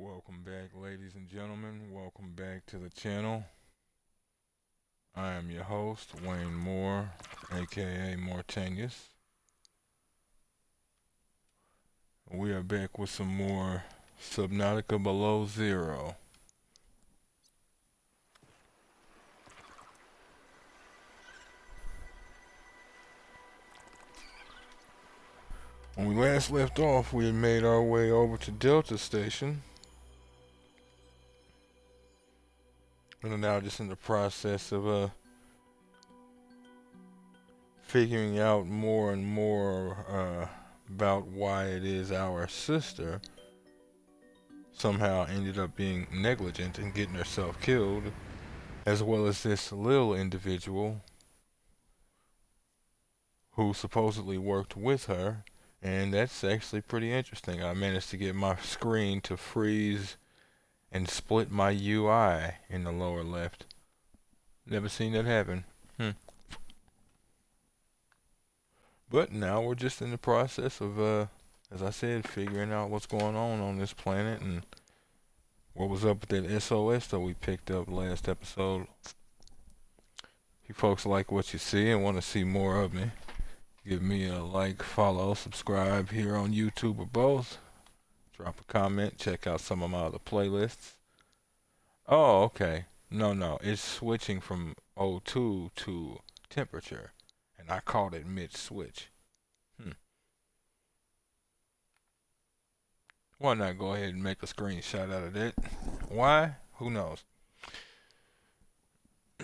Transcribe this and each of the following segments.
Welcome back, ladies and gentlemen. Welcome back to the channel. I am your host, Wayne Moore, aka Mortanius. We are back with some more Subnautica Below Zero. When we last left off, we had made our way over to Delta Station. And are now just in the process of figuring out more and more about why it is our sister somehow ended up being negligent and getting herself killed, as well as this little individual who supposedly worked with her. And that's actually pretty interesting. I managed to get my screen to freeze and split my UI in the lower left. Never seen that happen. But now we're just in the process of, as I said, figuring out what's going on this planet and what was up with that SOS that we picked up last episode. If you folks like what you see and want to see more of me, give me a like, follow, subscribe here on YouTube or both. Drop a comment, check out some of my other playlists. Oh, okay. No, it's switching from O2 to temperature, and I called it mid-switch. Why not go ahead and make a screenshot out of that? Why? Who knows?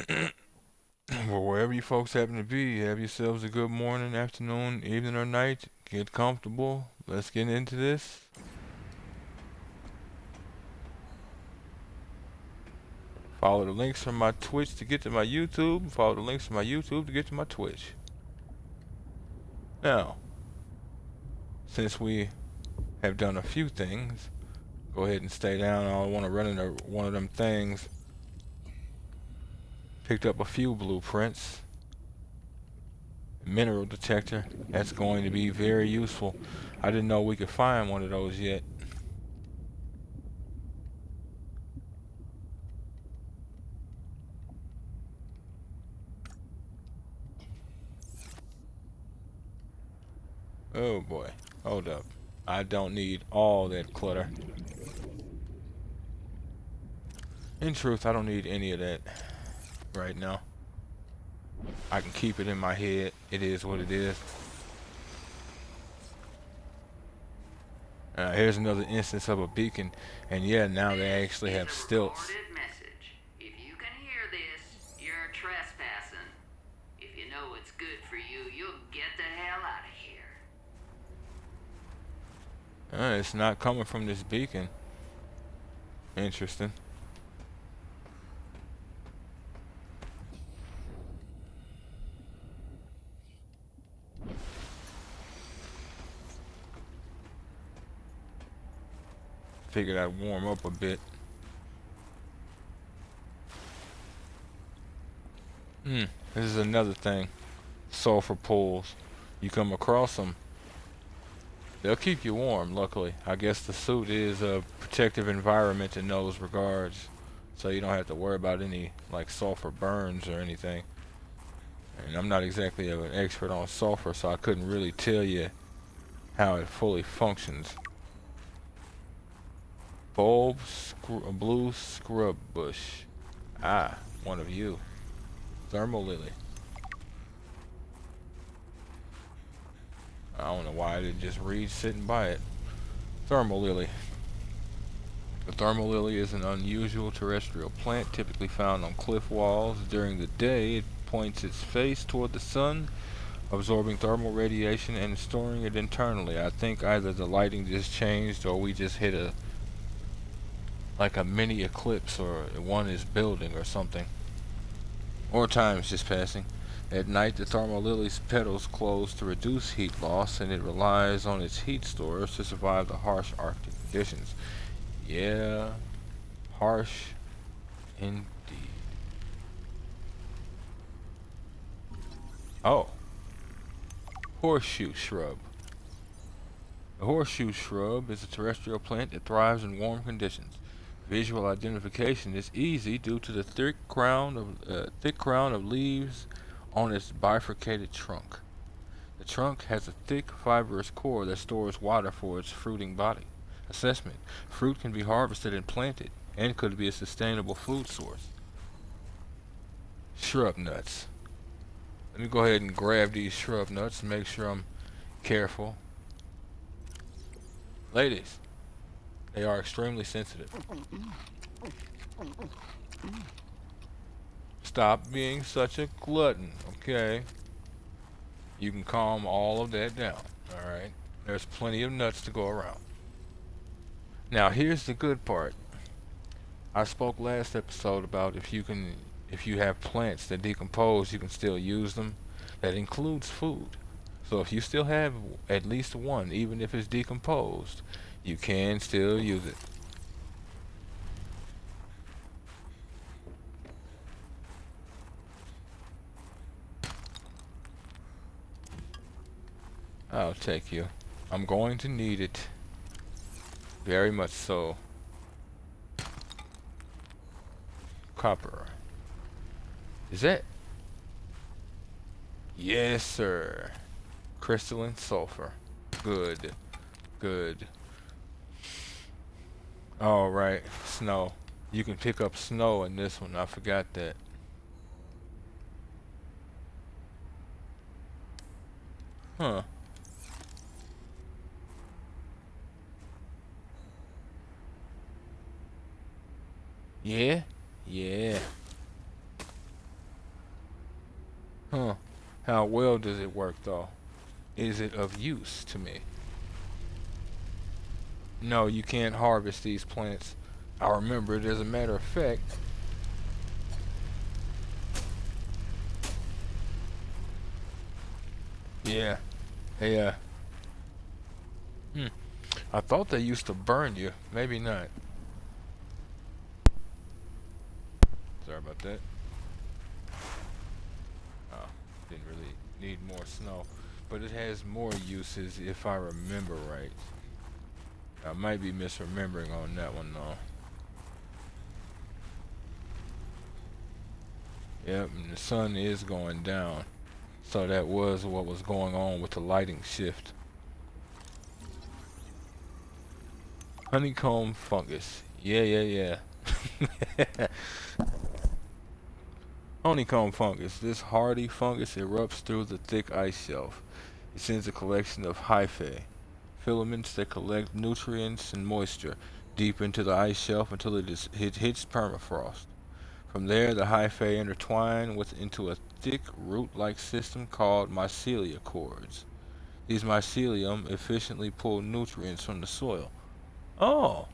Well, wherever you folks happen to be, have yourselves a good morning, afternoon, evening, or night. Get comfortable. Let's get into this. Follow the links from my Twitch to get to my YouTube. Follow the links from my YouTube to get to my Twitch. Now, since we have done a few things, go ahead and stay down. I don't want to run into one of them things. Picked up a few blueprints. Mineral detector. That's going to be very useful. I didn't know we could find one of those yet. Oh boy. Hold up. I don't need all that clutter. In truth, I don't need any of that right now. I can keep it in my head. It is what it is. Here's another instance of a beacon, and yeah, now they actually have stilts. Message. If you can hear this, you're trespassing. If you know what's good for you, you'll get the hell out of here. It's not coming from this beacon. Interesting. Figured I'd warm up a bit. This is another thing. Sulfur pools. You come across them, they'll keep you warm, luckily. I guess the suit is a protective environment in those regards, so you don't have to worry about any, like, sulfur burns or anything. And I'm not exactly an expert on sulfur, so I couldn't really tell you how it fully functions. Bulb, blue scrub bush. Ah, one of you. Thermal lily. I don't know why I didn't just read sitting by it. Thermal lily. The thermal lily is an unusual terrestrial plant typically found on cliff walls. During the day, it points its face toward the sun, absorbing thermal radiation and storing it internally. I think either the lighting just changed or we just hit a mini eclipse, or one is building or something. Or time's just passing. At night, the thermal lily's petals close to reduce heat loss, and it relies on its heat stores to survive the harsh Arctic conditions. Yeah, harsh indeed. Oh, horseshoe shrub. The horseshoe shrub is a terrestrial plant that thrives in warm conditions. Visual identification is easy due to the thick crown of leaves on its bifurcated trunk. The trunk has a thick, fibrous core that stores water for its fruiting body. Assessment: fruit can be harvested and planted, and could be a sustainable food source. Shrub nuts. Let me go ahead and grab these shrub nuts and make sure I'm careful. Ladies, they are extremely sensitive. Stop being such a glutton, okay? You can calm all of that down, alright? There's plenty of nuts to go around. Now, here's the good part. I spoke last episode about if you have plants that decompose, you can still use them. That includes food. So if you still have at least one, even if it's decomposed, you can still use it. I'll take you. I'm going to need it. Very much so. Copper. Is that? Yes, sir. Crystalline sulfur. Good. Good. Alright, snow. You can pick up snow in this one. I forgot that. Huh. Yeah? Yeah. Huh. How well does it work though? Is it of use to me? No, you can't harvest these plants. I remember it as a matter of fact. Yeah. Yeah. Hmm. I thought they used to burn you. Maybe not. Sorry about that. Oh, didn't really need more snow. But it has more uses if I remember right. I might be misremembering on that one though. Yep, and the sun is going down. So that was what was going on with the lighting shift. Honeycomb fungus. Yeah, yeah, yeah. Honeycomb fungus. This hardy fungus erupts through the thick ice shelf. It sends a collection of hyphae, filaments that collect nutrients and moisture deep into the ice shelf until it hits permafrost. From there, the hyphae intertwine into a thick root-like system called mycelia cords. These mycelium efficiently pull nutrients from the soil. Oh,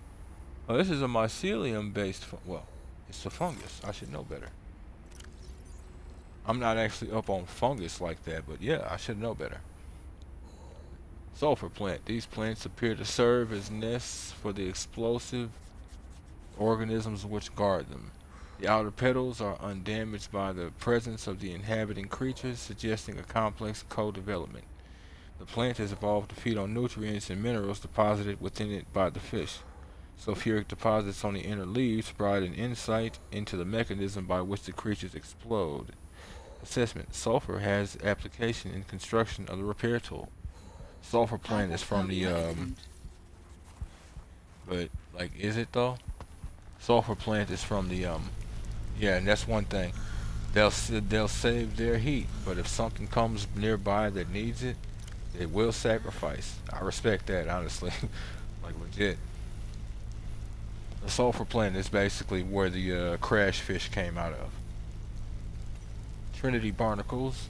well, this is a mycelium-based well, it's a fungus. I should know better. I'm not actually up on fungus like that, but yeah, I should know better. Sulfur plant. These plants appear to serve as nests for the explosive organisms which guard them. The outer petals are undamaged by the presence of the inhabiting creatures, suggesting a complex co-development. The plant has evolved to feed on nutrients and minerals deposited within it by the fish. Sulfuric deposits on the inner leaves provide an insight into the mechanism by which the creatures explode. Assessment: sulfur has application in construction of the repair tool. Sulfur plant is from the but like, is it though? Sulfur plant is from the yeah, and that's one thing. They'll save their heat, but if something comes nearby that needs it, they will sacrifice. I respect that, honestly. Like, legit. The sulfur plant is basically where the crash fish came out of. Trinity barnacles.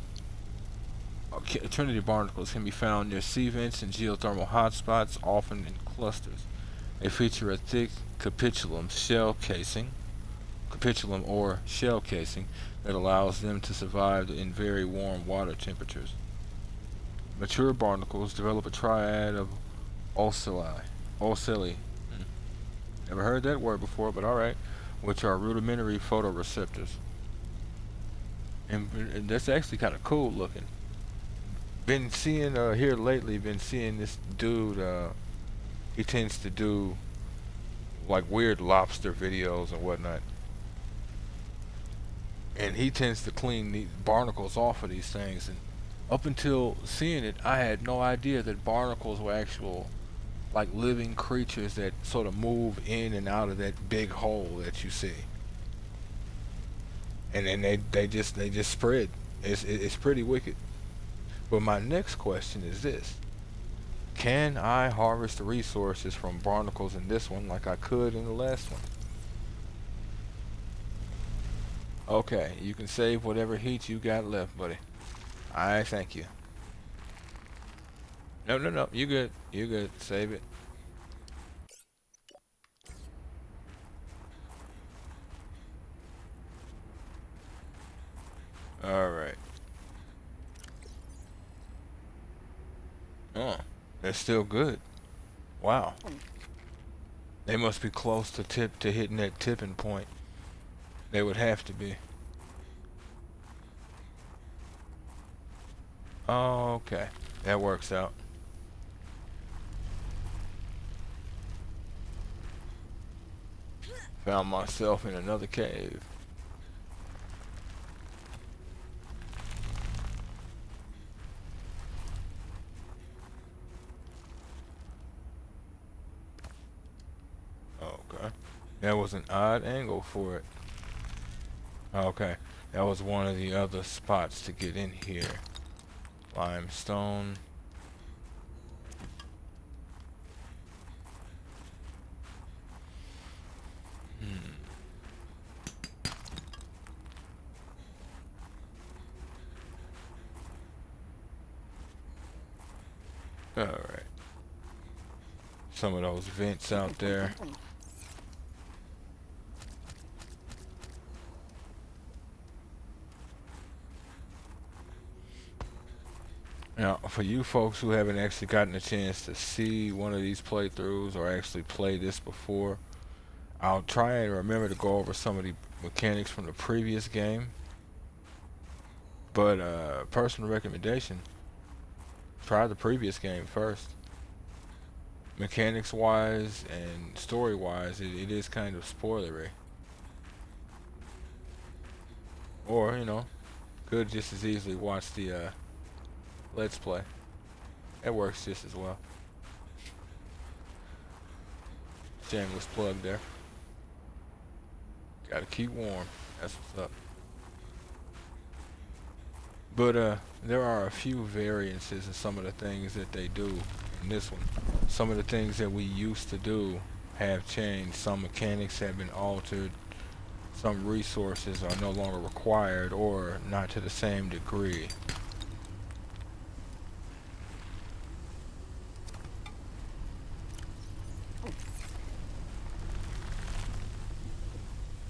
Trinity barnacles can be found near sea vents and geothermal hotspots, often in clusters. They feature a thick capitulum or shell casing that allows them to survive in very warm water temperatures. Mature barnacles develop a triad of ocelli. Never heard that word before, but alright, which are rudimentary photoreceptors. And that's actually kind of cool looking. Been seeing here lately. Been seeing this dude. He tends to do like weird lobster videos and whatnot, and he tends to clean the barnacles off of these things. And up until seeing it, I had no idea that barnacles were actual like living creatures that sort of move in and out of that big hole that you see, and then they just spread. It's pretty wicked. But my next question is this: can I harvest the resources from barnacles in this one like I could in the last one? Okay, you can save whatever heat you got left, buddy. I thank you. No, no, no. You good. You good. Save it. All right. Oh, that's still good. Wow. They must be close to hitting that tipping point. They would have to be. Oh, okay. That works out. Found myself in another cave. Okay. That was an odd angle for it. Okay. That was one of the other spots to get in here. Limestone. Hmm. Alright. Some of those vents out there. Now, for you folks who haven't actually gotten a chance to see one of these playthroughs or actually play this before, I'll try and remember to go over some of the mechanics from the previous game. But personal recommendation, try the previous game first. Mechanics wise and story wise, it is kind of spoilery. Or, could just as easily watch the Let's Play. It works just as well. Shameless plug there. Gotta keep warm. That's what's up. But there are a few variances in some of the things that they do in this one. Some of the things that we used to do have changed. Some mechanics have been altered. Some resources are no longer required or not to the same degree.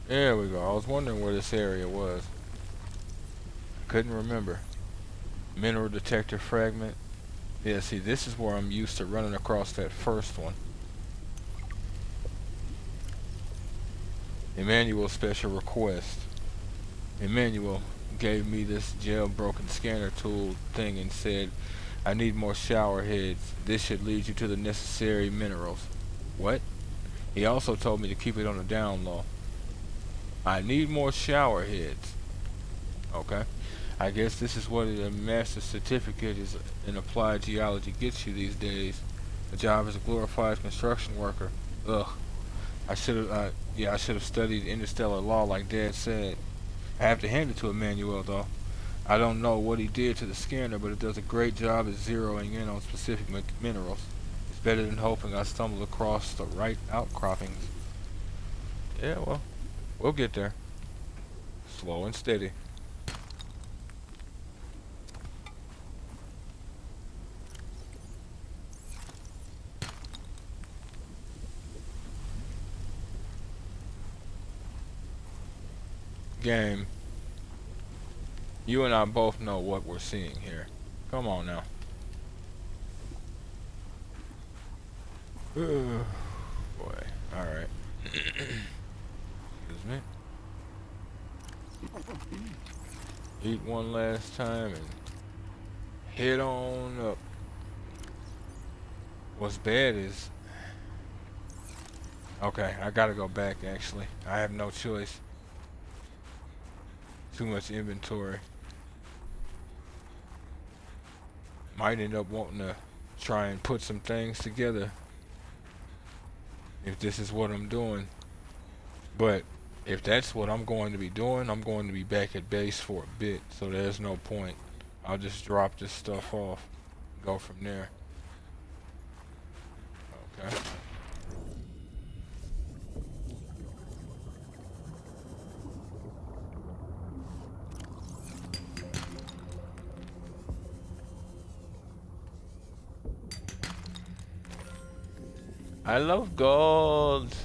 There we go. I was wondering where this area was. Couldn't remember. Mineral detector fragment. Yeah, see, this is where I'm used to running across that first one. Emmanuel special request. Emmanuel gave me this jailbroken scanner tool thing and said, I need more shower heads. This should lead you to the necessary minerals. What? He also told me to keep it on the down low. I need more shower heads. Okay. I guess this is what a master's certificate is in applied geology gets you these days. A job as a glorified construction worker. Ugh. I should have studied interstellar law like Dad said. I have to hand it to Emmanuel though. I don't know what he did to the scanner, but it does a great job at zeroing in on specific minerals. It's better than hoping I stumble across the right outcroppings. Yeah, well, we'll get there. Slow and steady. Game. You and I both know what we're seeing here. Come on now. Boy. Alright. Excuse me. Eat one last time and head on up. What's bad is, okay, I gotta go back actually. I have no choice. Too much inventory. Might end up wanting to try and put some things together if this is what I'm doing. But if that's what I'm going to be doing, I'm going to be back at base for a bit, so there's no point. I'll just drop this stuff off, go from there. Okay. I love gold.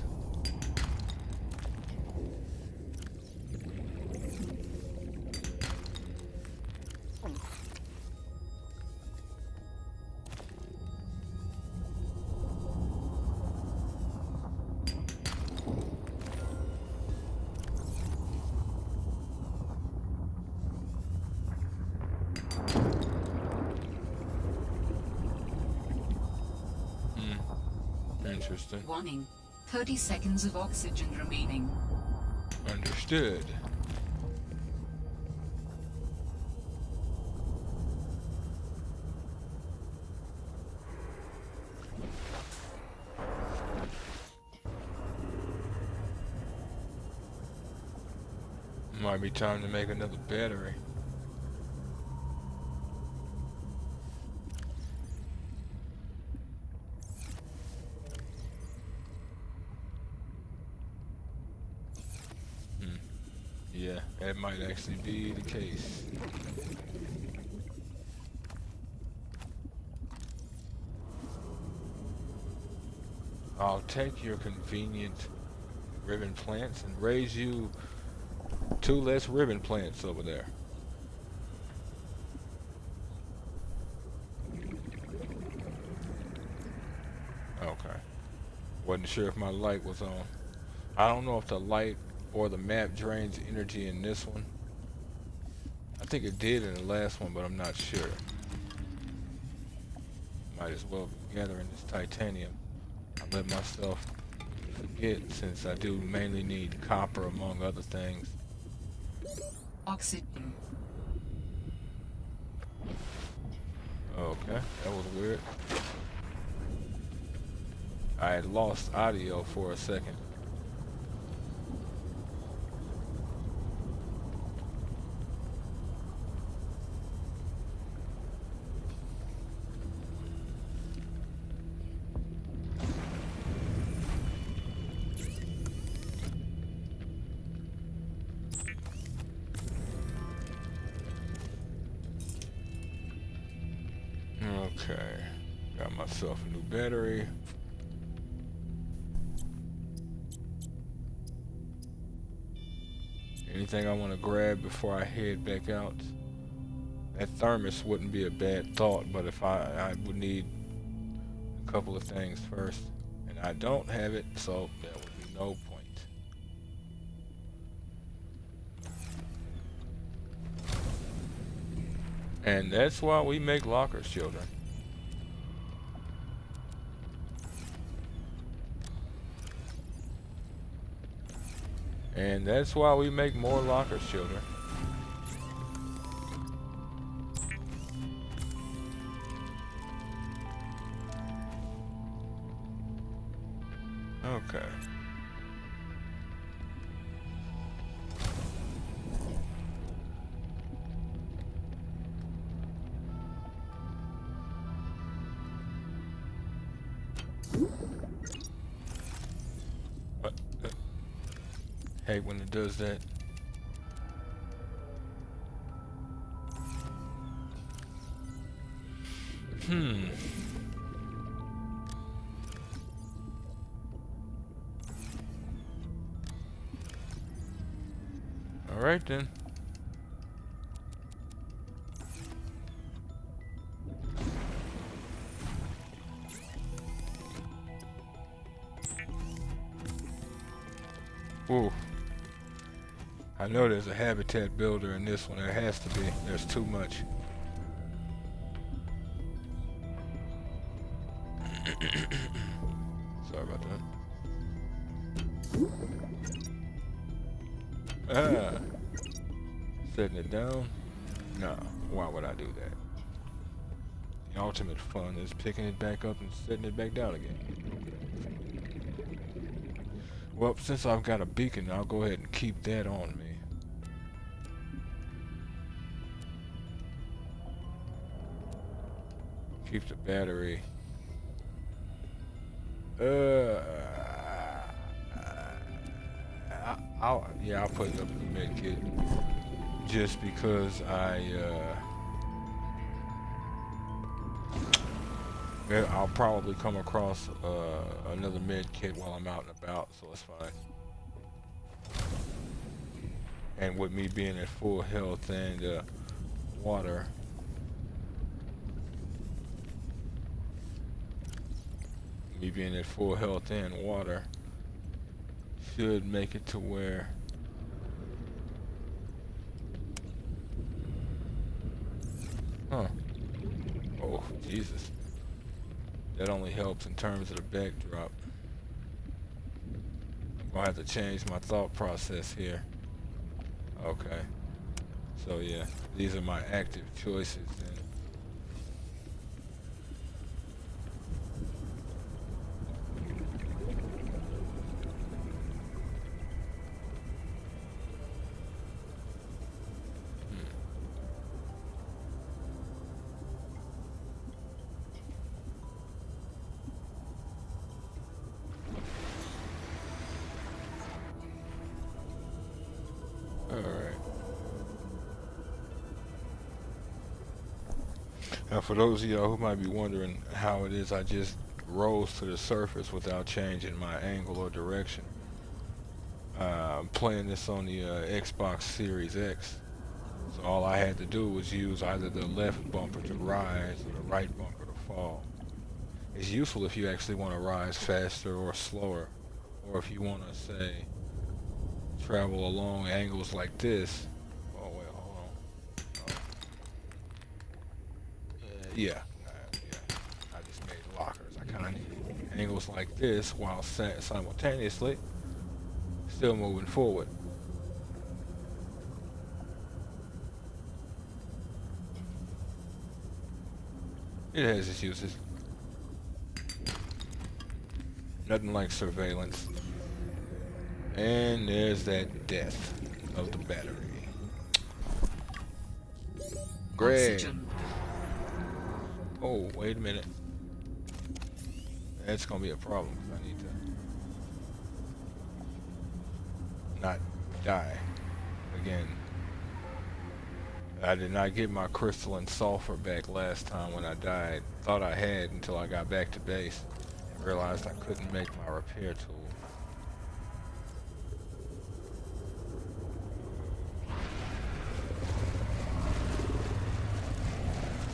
Interesting. Warning. 30 seconds of oxygen remaining. Understood. Might be time to make another battery. Yeah, that might actually be the case. I'll take your convenient ribbon plants and raise you 2 less ribbon plants over there. Okay. Wasn't sure if my light was on. I don't know if the light or the map drains energy in this one. I think it did in the last one, but I'm not sure. Might as well be gathering this titanium. I let myself forget since I do mainly need copper among other things. Oxygen. Okay, that was weird. I had lost audio for a second. Okay, got myself a new battery. Anything I want to grab before I head back out? That thermos wouldn't be a bad thought, but if I would need a couple of things first, and I don't have it, so there would be no point. And that's why we make lockers, children. And that's why we make more lockers, children. Okay. What? Hate when it does that. All right then. Ooh. I know there's a habitat builder in this one. There has to be. There's too much. Sorry about that. Setting it down? Nah, why would I do that? The ultimate fun is picking it back up and setting it back down again. Well, since I've got a beacon, I'll go ahead and keep that on me. Keep the battery. I'll put it up in the med kit just because I'll probably come across another med kit while I'm out and about, so it's fine. And with me being at full health and water, should make it to where huh. Oh, Jesus. That only helps in terms of the backdrop. I'm gonna have to change my thought process here. Okay. So yeah, these are my active choices then. Alright. Now for those of y'all who might be wondering how it is I just rose to the surface without changing my angle or direction. I'm playing this on the Xbox Series X. So all I had to do was use either the left bumper to rise or the right bumper to fall. It's useful if you actually want to rise faster or slower, or if you want to say travel along angles like this. Oh wait, hold on. Yeah, I just made lockers. I kind of need angles like this while simultaneously still moving forward. It has its uses. Nothing like surveillance. And there's that death of the battery. Great. Oxygen. Oh, wait a minute. That's gonna be a problem. I need to not die again. I did not get my crystalline sulfur back last time when I died. Thought I had until I got back to base and realized I couldn't make my repair tool.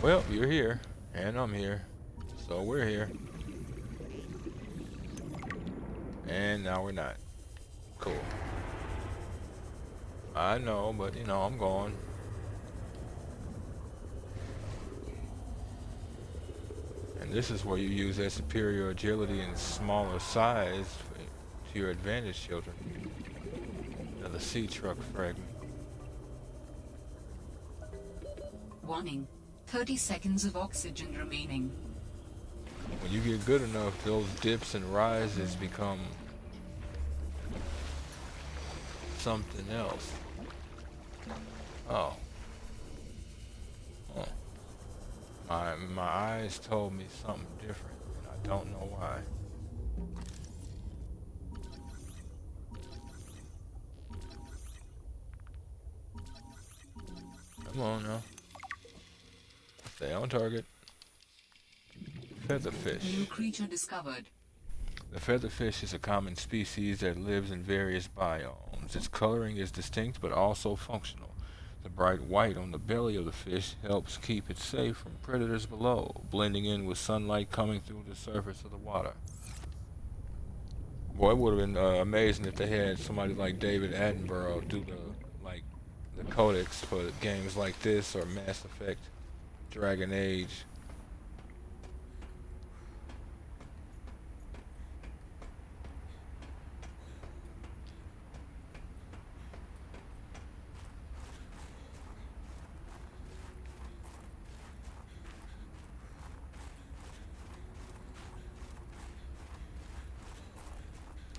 Well, you're here, and I'm here, so we're here. And now we're not. Cool. I know, but you know, I'm gone. And this is where you use that superior agility and smaller size to your advantage, children. Another sea truck fragment. Warning. 30 seconds of oxygen remaining. When you get good enough, those dips and rises become something else. Oh. Oh. My eyes told me something different, and I don't know why. Come on now. Stay on target. Featherfish. New creature discovered. The featherfish is a common species that lives in various biomes. Its coloring is distinct but also functional. The bright white on the belly of the fish helps keep it safe from predators below, blending in with sunlight coming through the surface of the water. Boy, it would have been amazing if they had somebody like David Attenborough do the codex for games like this or Mass Effect, Dragon Age.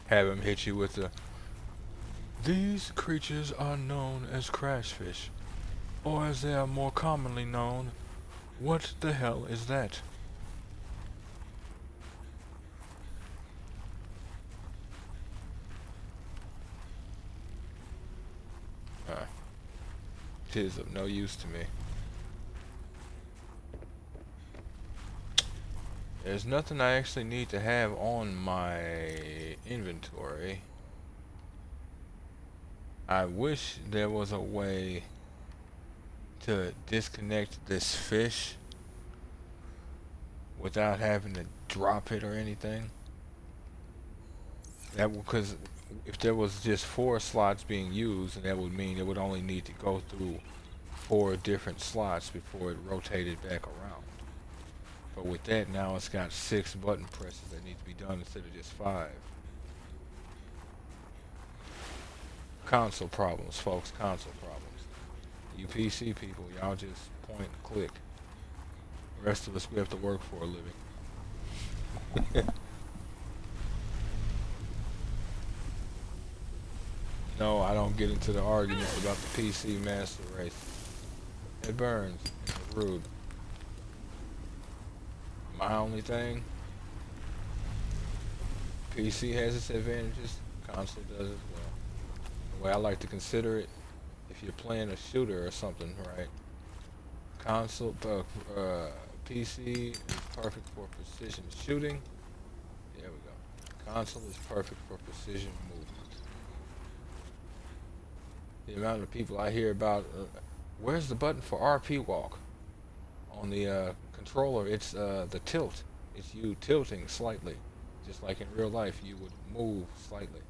Have him hit you with the, these creatures are known as crashfish, or as they are more commonly known, what the hell is that? Uh, tis of no use to me. There's nothing I actually need to have on my inventory. I wish there was a way to disconnect this fish without having to drop it or anything. That because if there was just 4 slots being used, that would mean it would only need to go through 4 different slots before it rotated back around. But with that, now it's got 6 button presses that need to be done instead of just 5. Console problems, folks. Console problems. You PC people, y'all just point and click. The rest of us, we have to work for a living. No, I don't get into the arguments about the PC master race. It burns. And it's rude. My only thing, PC has its advantages, console does as well. The way I like to consider it, if you're playing a shooter or something, right? Console, PC is perfect for precision shooting. There we go. Console is perfect for precision movement. The amount of people I hear about, where's the button for RP walk? On the controller, it's the tilt. It's you tilting slightly. Just like in real life, you would move slightly.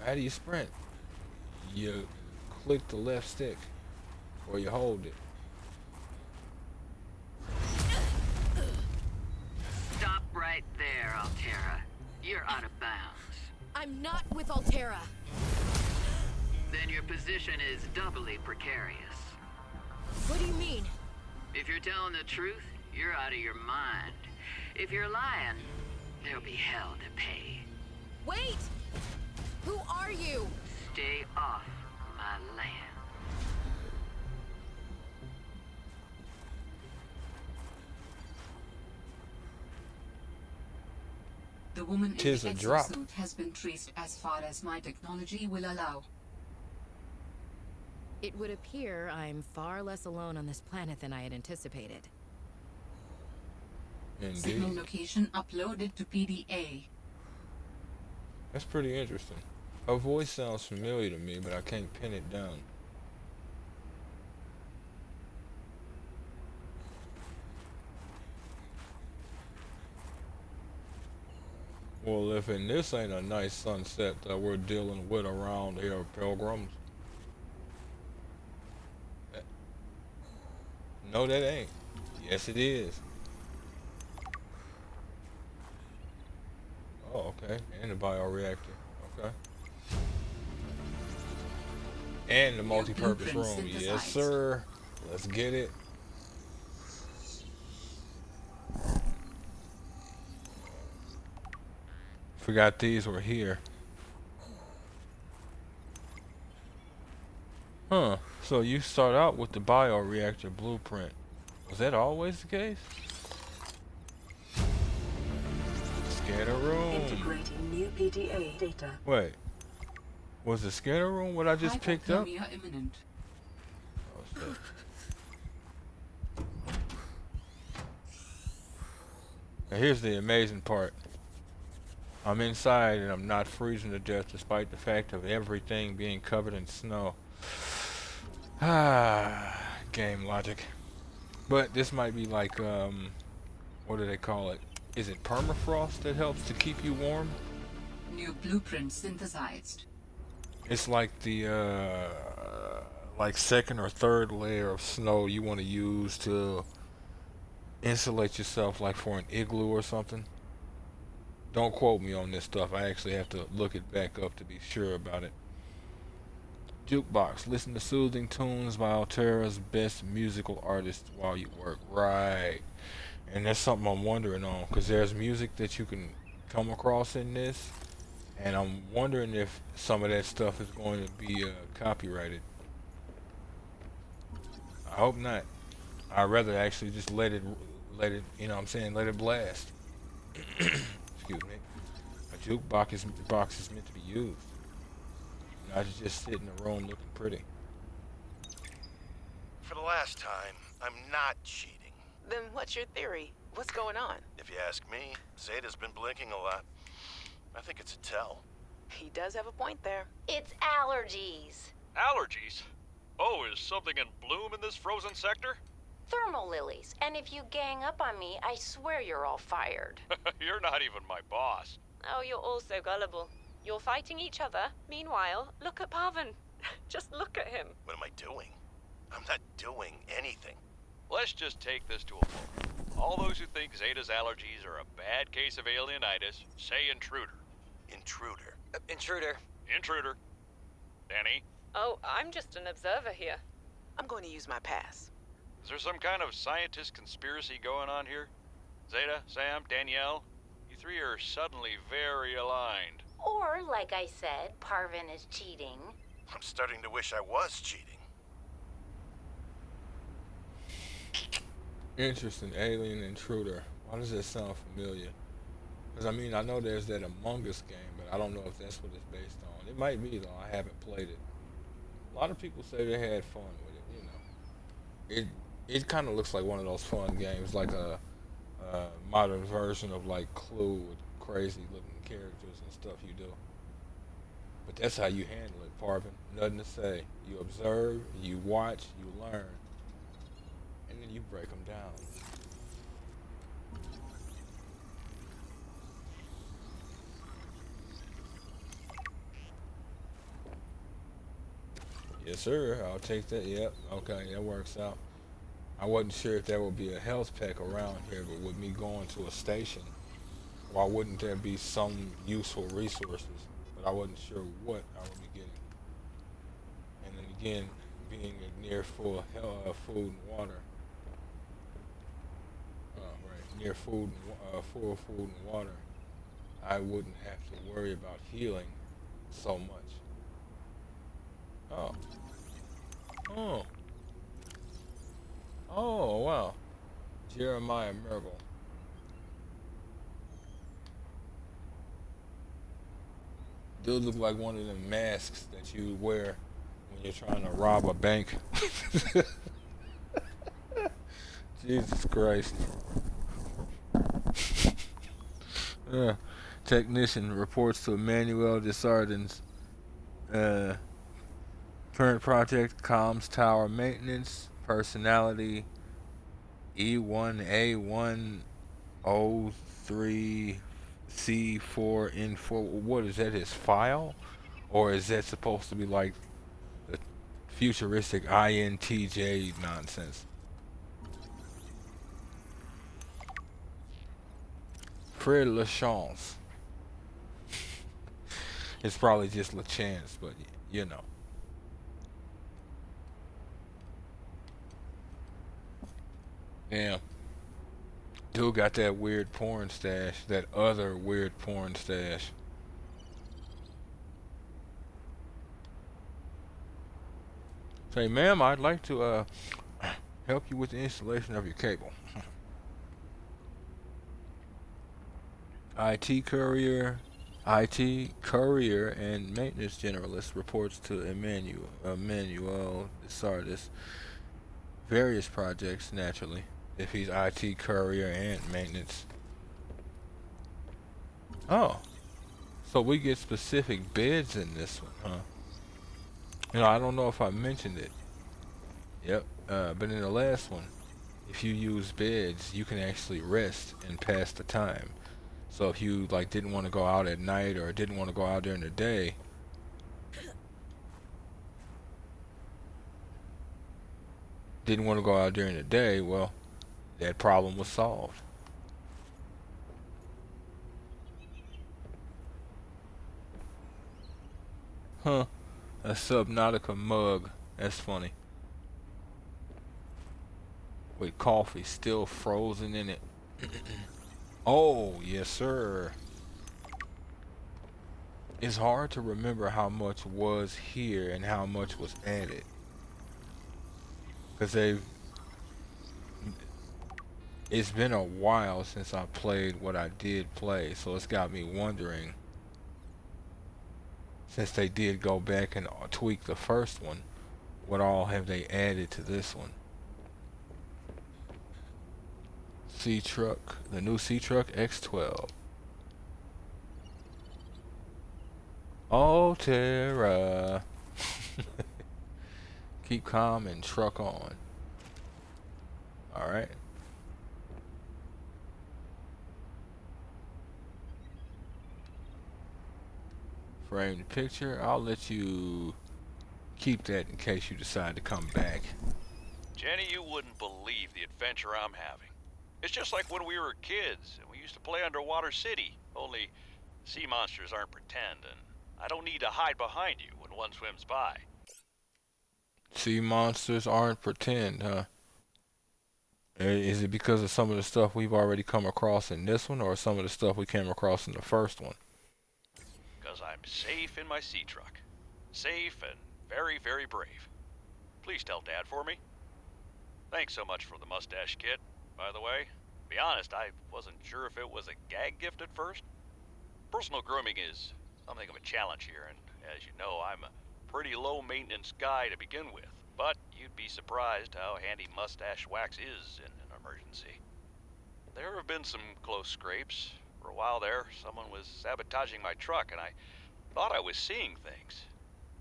How do you sprint? You click the left stick, or you hold it. Stop right there, Altera. You're out of bounds. I'm not with Altera. Then your position is doubly precarious. What do you mean? If you're telling the truth, you're out of your mind. If you're lying, there'll be hell to pay. Wait! Who are you? Stay off my land. The woman in Tis the a drop. exosuit has been traced as far as my technology will allow. It would appear I'm far less alone on this planet than I had anticipated. Signal Indeed. location uploaded to PDA. That's pretty interesting. Her voice sounds familiar to me, but I can't pin it down. Well, if in this ain't a nice sunset that we're dealing with around here, pilgrims. No, that ain't. Yes, it is. Oh, okay. And the bioreactor. Okay. And the multi-purpose blueprint room. Yes, synthesized. sir. Let's get it. Forgot these were here. Huh. So you start out with the bioreactor blueprint. Was that always the case? Scanner room. Integrating new PDA data. Wait. Was the scanner room what I just picked up? Hypothermia imminent. Oh, shit. Now here's the amazing part. I'm inside and I'm not freezing to death despite the fact of everything being covered in snow. Ah, game logic. But this might be like, what do they call it? Is it permafrost that helps to keep you warm? New blueprint synthesized. It's like the, like second or third layer of snow you want to use to insulate yourself, like for an igloo or something. Don't quote me on this stuff. I actually have to look it back up to be sure about it. Jukebox. Listen to soothing tunes by Altera's best musical artists while you work. Right. And that's something I'm wondering on, because there's music that you can come across in this, and I'm wondering if some of that stuff is going to be copyrighted. I hope not. I'd rather actually just you know what I'm saying, let it blast. Excuse me. A box is meant to be used, not to just sit in a room looking pretty. For the last time, I'm not cheating. Then what's your theory? What's going on? If you ask me, Zeta's been blinking a lot. I think it's a tell. He does have a point there. It's allergies. Allergies? Oh, is something in bloom in this frozen sector? Thermal lilies. And if you gang up on me, I swear you're all fired. You're not even my boss. Oh, you're all so gullible. You're fighting each other. Meanwhile, look at Parvin. Just look at him. What am I doing? I'm not doing anything. Let's just take this to a vote. All those who think Zeta's allergies are a bad case of alienitis, say intruder. Intruder. Intruder. Intruder. Danny, Oh, I'm just an observer here. I'm going to use my pass. is there some kind of scientist conspiracy going on here? Zeta, Sam, Danielle, you three are suddenly very aligned. Or, like I said, Parvin is cheating. I'm starting to wish I was cheating. Interesting. Alien Intruder. Why does that sound familiar? Because I mean, I know there's that Among Us game, but I don't know if that's what it's based on. It might be though. I haven't played it. A lot of people say they had fun with it. You know, it kind of looks like one of those fun games, like a modern version of like Clue with crazy looking characters and stuff you do. But that's how you handle it, Parvin. Nothing to say. You observe, you watch, you learn, and then you break them down. Yes, sir. I'll take that. Yep. Okay, that works out. I wasn't sure if there would be a health pack around here, but with me going to a station, why wouldn't there be some useful resources? But I wasn't sure what I would be getting. And then again, being near full food and water. Right, near full food and water, I wouldn't have to worry about healing so much. Oh. Oh. Oh, wow. Jeremiah Mergle. Dude look like one of them masks that you wear when you're trying to rob a bank. Jesus Christ. Technician reports to Emmanuel Desardins. Current project, comms tower maintenance, personality, E1A103C4N4. What is that, his file? Or is that supposed to be like the futuristic INTJ nonsense? Fred LaChance. It's probably just LaChance, but you know. Damn. Dude got that weird porn stash. That other weird porn stash. Say, ma'am, I'd like to help you with the installation of your cable. IT courier and maintenance generalist reports to Emmanuel Sardis. Various projects, naturally, if he's IT courier and maintenance. Oh, so we get specific beds in this one, huh? You know, I don't know if I mentioned it. Yep, but in the last one, if you use beds, you can actually rest and pass the time. So if you like didn't want to go out at night or didn't want to go out during the day, well, that problem was solved. Huh. A Subnautica mug. That's funny. With coffee still frozen in it. Oh, yes, sir. It's hard to remember how much was here and how much was added. Because it's been a while since I played what I did play, so it's got me wondering, since they did go back and tweak the first one, what all have they added to this one? Sea Truck, the new Sea Truck X12. Oh, Terra. Keep calm and truck on. Alright. Frame the picture. I'll let you keep that in case you decide to come back. Jenny, you wouldn't believe the adventure I'm having. It's just like when we were kids and we used to play Underwater City, only sea monsters aren't pretend, and I don't need to hide behind you when one swims by. Sea monsters aren't pretend, huh? Is it because of some of the stuff we've already come across in this one, or some of the stuff we came across in the first one? Because I'm safe in my sea truck. Safe and very, very brave. Please tell Dad for me. Thanks so much for the mustache kit, by the way. To be honest, I wasn't sure if it was a gag gift at first. Personal grooming is something of a challenge here, and as you know, I'm a pretty low-maintenance guy to begin with. But you'd be surprised how handy mustache wax is in an emergency. There have been some close scrapes. For a while there, someone was sabotaging my truck, and I thought I was seeing things.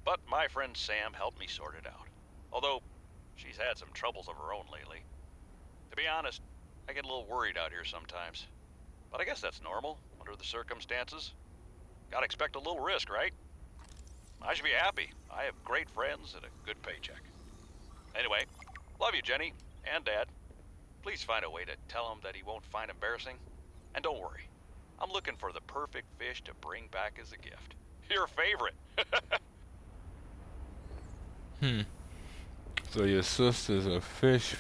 But my friend Sam helped me sort it out. Although, she's had some troubles of her own lately. To be honest, I get a little worried out here sometimes. But I guess that's normal, under the circumstances. Gotta expect a little risk, right? I should be happy. I have great friends and a good paycheck. Anyway, love you, Jenny, and Dad. Please find a way to tell him that he won't find embarrassing. And don't worry, I'm looking for the perfect fish to bring back as a gift. Your favorite. So your sister's a fish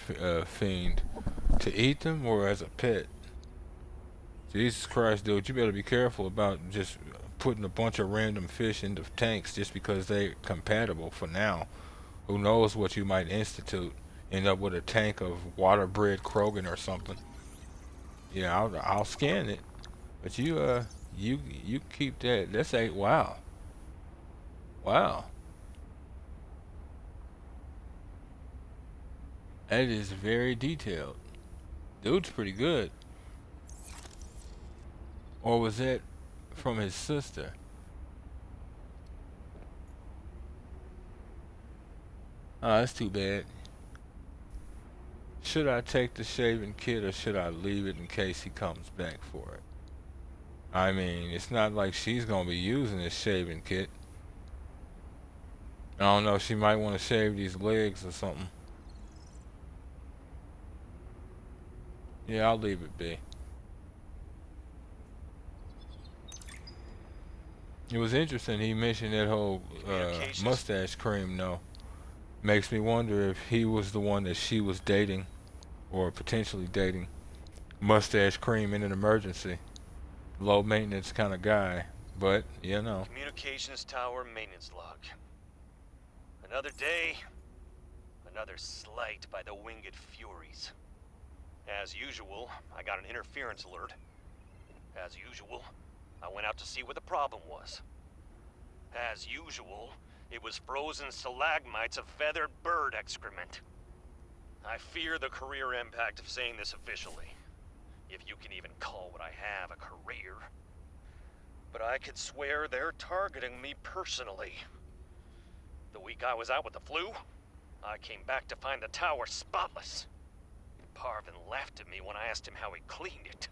fiend. To eat them or as a pet? Jesus Christ, dude, you better be careful about just putting a bunch of random fish into tanks just because they're compatible for now. Who knows what you might institute? End up with a tank of water-bred Krogan or something. Yeah, I'll scan it. But you keep that. That's a wow. Wow. That is very detailed. Dude's pretty good. Or was that from his sister? Ah, that's too bad. Should I take the shaving kit or should I leave it in case he comes back for it? I mean, it's not like she's gonna be using this shaving kit. I don't know, she might want to shave these legs or something. Yeah, I'll leave it be. It was interesting he mentioned that whole mustache cream though. Makes me wonder if he was the one that she was dating or potentially dating. Mustache cream in an emergency. Low maintenance kind of guy, but you know. Communications tower maintenance log. Another day, another slight by the winged furies. As usual, I got an interference alert. As usual, I went out to see what the problem was. As usual, it was frozen stalagmites of feathered bird excrement. I fear the career impact of saying this officially, if you can even call what I have a career. But I could swear they're targeting me personally. The week I was out with the flu, I came back to find the tower spotless. Parvin laughed at me when I asked him how he cleaned it.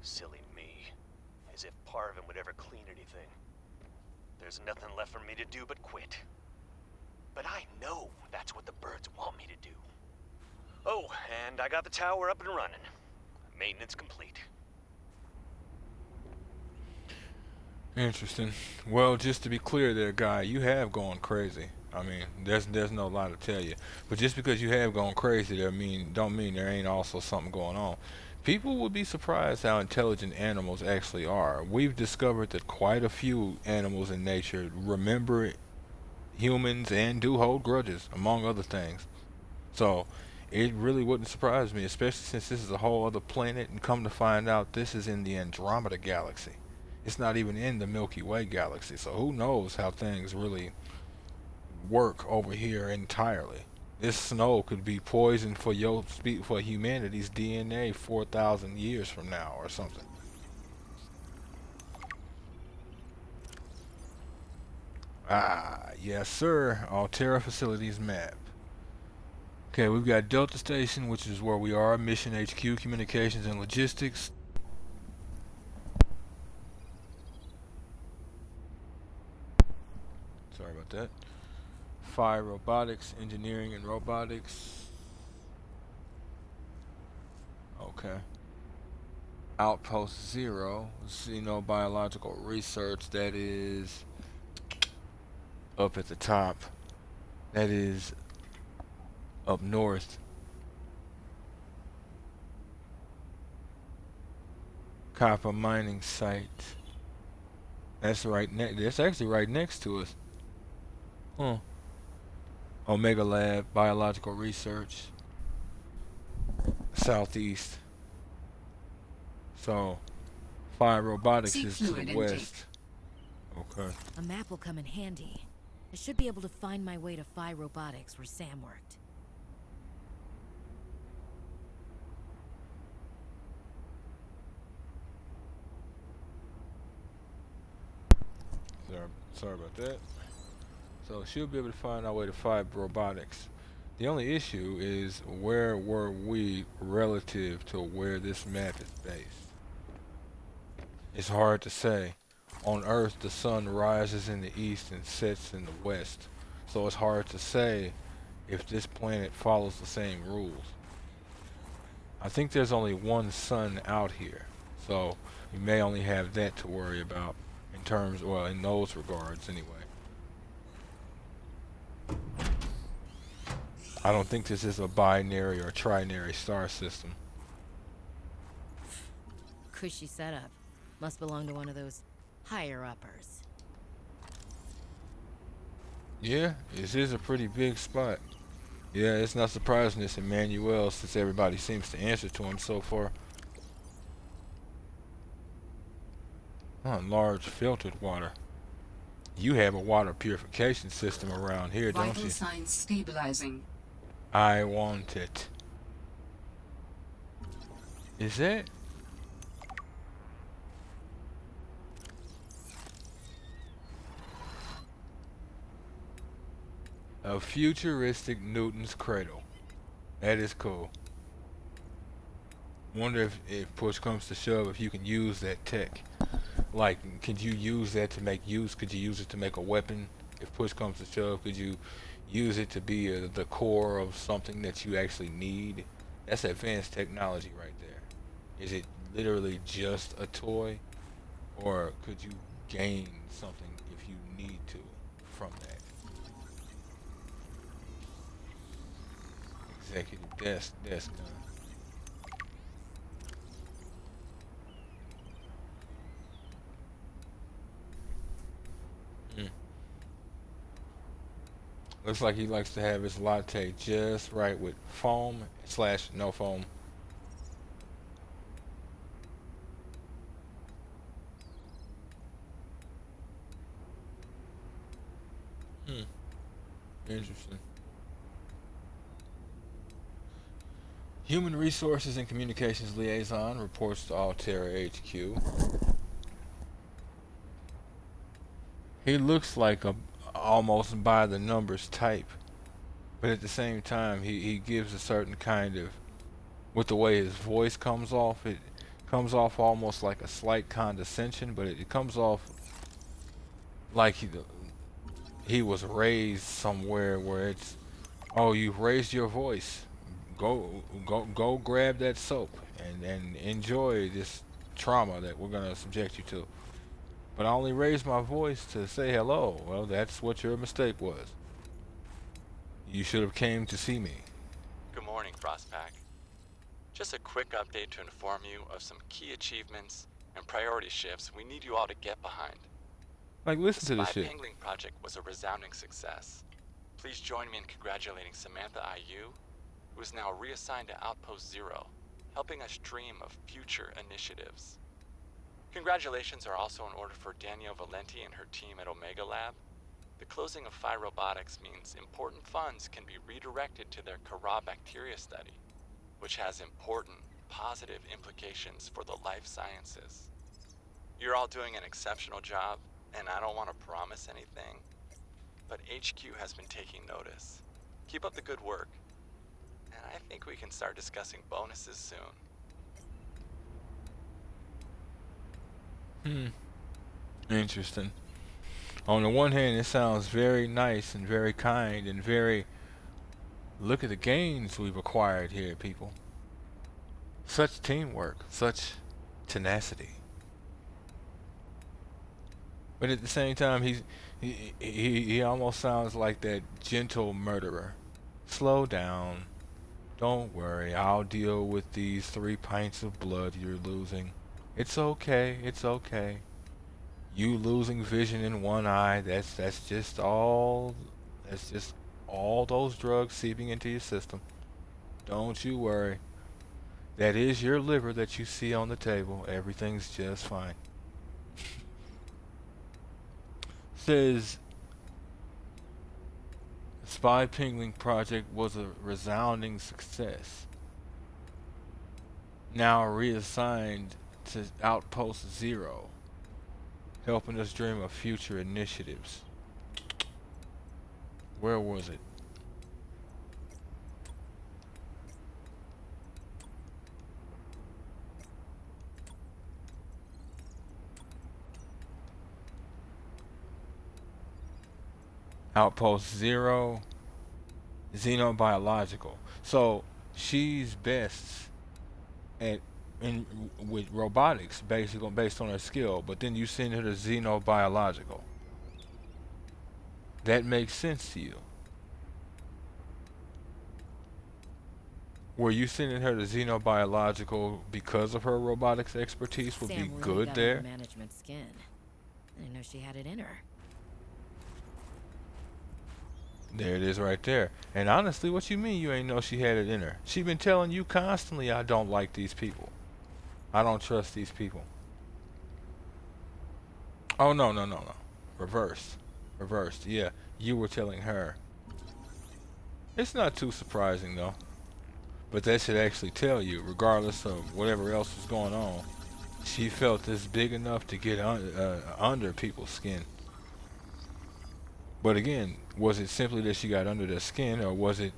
Silly me. As if Parvin would ever clean anything. There's nothing left for me to do but quit. But I know that's what the birds want me to do. Oh, and I got the tower up and running. Maintenance complete. Interesting. Well, just to be clear there, guy, you have gone crazy. I mean, there's no lie to tell you. But just because you have gone crazy, don't mean there ain't also something going on. People would be surprised how intelligent animals actually are. We've discovered that quite a few animals in nature remember humans and do hold grudges, among other things. So it really wouldn't surprise me, especially since this is a whole other planet, and come to find out this is in the Andromeda galaxy. It's not even in the Milky Way galaxy, so who knows how things really work over here entirely. This snow could be poison for for humanity's DNA 4,000 years from now or something. Ah, yes, sir. Altera facilities map. Okay, we've got Delta Station, which is where we are. Mission HQ, communications and logistics. Sorry about that. Fire robotics, engineering and robotics. Okay. Outpost 0, biological research, that is up at the top. That is up north. Copper mining site. That's actually right next to us. Huh. Omega Lab, biological research. Southeast. So, Fire Robotics See is to fluid the intake. west. Okay. A map will come in handy. I should be able to find my way to Phi Robotics where Sam worked. Sorry about that. So she'll be able to find our way to Five Robotics. The only issue is where were we relative to where this map is based? It's hard to say. On Earth, the sun rises in the east and sets in the west. So it's hard to say if this planet follows the same rules. I think there's only one sun out here. So we may only have that to worry about in terms, well, in those regards anyway. I don't think this is a binary or trinary star system. Cushy setup. Must belong to one of those higher-uppers. Yeah, this is a pretty big spot. Yeah, it's not surprising it's Emmanuel since everybody seems to answer to him so far. Large filtered water. You have a water purification system around here, don't Vital you? signs stabilizing. I want it. Is that? A futuristic Newton's cradle. That is cool. Wonder if push comes to shove, if you can use that tech. Like, could you use that to make use? Could you use it to make a weapon? If push comes to shove, could you use it to be the core of something that you actually need? That's advanced technology right there. Is it literally just a toy? Or could you gain something if you need to from that? Executive desk gun. Looks like he likes to have his latte just right with foam / no foam. Interesting. Human Resources and Communications Liaison reports to Altera HQ. He looks like a almost by the numbers type, but at the same time he gives a certain kind of, with the way his voice comes off, it comes off almost like a slight condescension, but it comes off like he was raised somewhere where it's, oh, you've raised your voice, go grab that soap and enjoy this trauma that we're gonna subject you to. But I only raised my voice to say hello. Well, that's what your mistake was. You should have came to see me. Good morning, Frostpack. Just a quick update to inform you of some key achievements and priority shifts we need you all to get behind. Like, The listen to this Spy shit. Pangling project was a resounding success. Please join me in congratulating Samantha IU, who is now reassigned to Outpost Zero, helping us dream of future initiatives. Congratulations are also in order for Danielle Valenti and her team at Omega Lab. The closing of Phi Robotics means important funds can be redirected to their Kara bacteria study, which has important positive implications for the life sciences. You're all doing an exceptional job, and I don't want to promise anything, but HQ has been taking notice. Keep up the good work, and I think we can start discussing bonuses soon. Interesting. On the one hand, it sounds very nice and very kind and very, look at the gains we've acquired here, people. Such teamwork, such tenacity. But at the same time, he almost sounds like that gentle murderer. Slow down. Don't worry. I'll deal with these 3 pints of blood you're losing. It's okay. It's okay. You losing vision in one eye, that's just all those drugs seeping into your system. Don't you worry. That is your liver that you see on the table. Everything's just fine. Says the Spy Pingling project was a resounding success. Now reassigned to Outpost Zero, helping us dream of future initiatives. Where was it? Outpost Zero, Xenobiological. So she's best at with robotics, basically based on her skill. But then you send her to Xenobiological. That makes sense to you. Were you sending her to Xenobiological because of her robotics expertise would be Sam really good got there? under management skin. I didn't know she had it in her. There it is right there. And honestly, what you mean you ain't know she had it in her? She been telling you constantly, I don't like these people. I don't trust these people. Oh, no, no, no, no. Reversed. Reversed. Yeah, you were telling her. It's not too surprising, though. But that should actually tell you, regardless of whatever else was going on, she felt this big enough to get under people's skin. But again, was it simply that she got under their skin, or was it,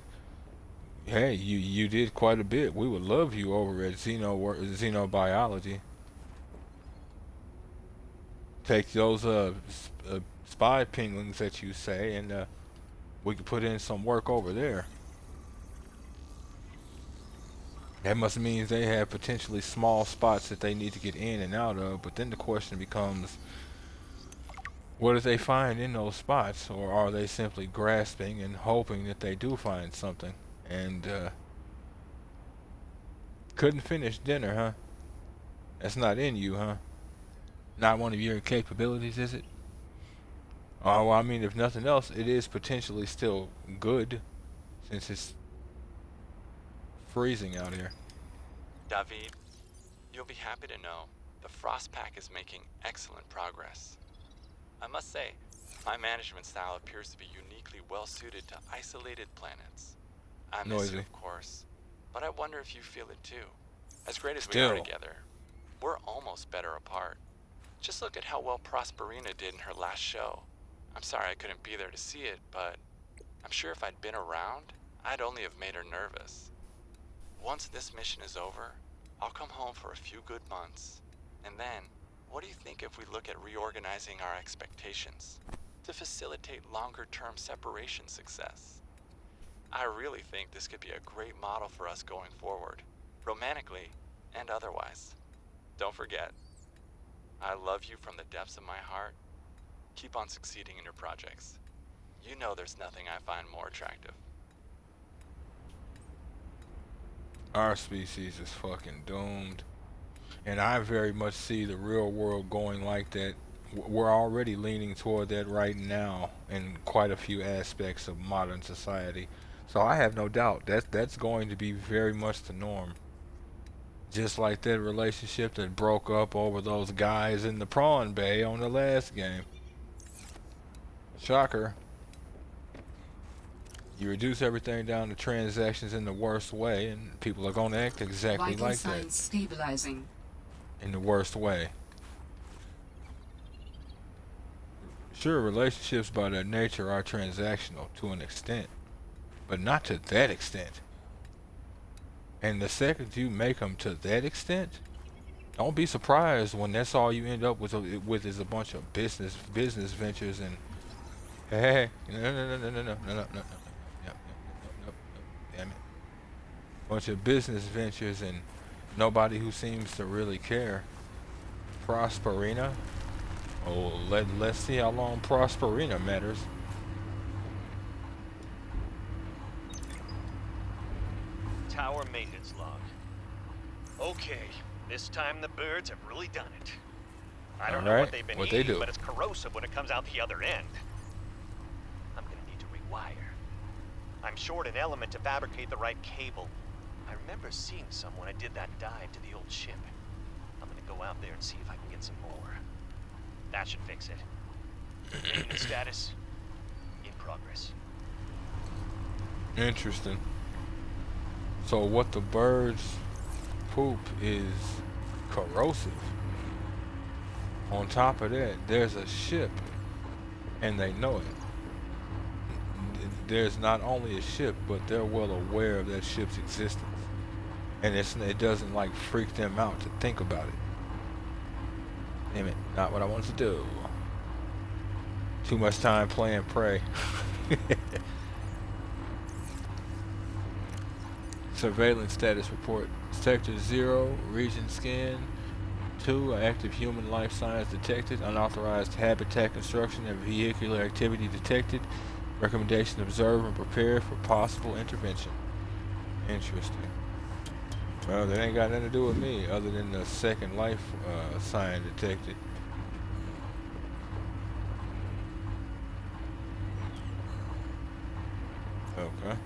hey, you did quite a bit. We would love you over at Xenobiology. Take those spy pinglings that you say, and we could put in some work over there. That must mean they have potentially small spots that they need to get in and out of. But then the question becomes, what do they find in those spots, or are they simply grasping and hoping that they do find something? And couldn't finish dinner, huh? That's not in you, huh? Not one of your capabilities, is it? Oh, well, I mean, if nothing else, it is potentially still good, since it's freezing out here. David, you'll be happy to know the Frost Pack is making excellent progress. I must say, my management style appears to be uniquely well suited to isolated planets. I miss Noisy. you, of course, but I wonder if you feel it too. As great as we Still. are together, we're almost better apart. Just look at how well Prosperina did in her last show. I'm sorry I couldn't be there to see it, but I'm sure if I'd been around, I'd only have made her nervous. Once this mission is over, I'll come home for a few good months. And then, what do you think if we look at reorganizing our expectations to facilitate longer-term separation success? I really think this could be a great model for us going forward, romantically and otherwise. Don't forget, I love you from the depths of my heart. Keep on succeeding in your projects. You know there's nothing I find more attractive. Our species is fucking doomed. And I very much see the real world going like that. We're already leaning toward that right now in quite a few aspects of modern society. So I have no doubt that that's going to be very much the norm. Just like that relationship that broke up over those guys in the prawn bay on the last game. Shocker. You reduce everything down to transactions in the worst way, and people are going to act exactly Vital like that signs stabilizing. in the worst way. Sure, relationships by their nature are transactional to an extent, but not to that extent. And the second you make them to that extent, don't be surprised when that's all you end up with is a bunch of business ventures and hey, no, damn it, bunch of business ventures and nobody who seems to really care. Prosperina. Oh, let's see how long Prosperina matters. Tower maintenance log. Okay, this time the birds have really done it. I don't know what they've been eating, but it's corrosive when it comes out the other end. I'm gonna need to rewire. I'm short an element to fabricate the right cable. I remember seeing some when I did that dive to the old ship. I'm gonna go out there and see if I can get some more. That should fix it. Maintenance status in progress. Interesting. So what the birds poop is corrosive. On top of that, there's a ship, and they know it. There's not only a ship, but they're well aware of that ship's existence, and it doesn't like freak them out to think about it. Damn it, not what I wanted to do. Too much time playing Prey. Surveillance status report. Sector 0, region scan. 2, active human life signs detected. Unauthorized habitat construction and vehicular activity detected. Recommendation: observe and prepare for possible intervention. Interesting. Well, that ain't got nothing to do with me, other than the second life sign detected. Okay.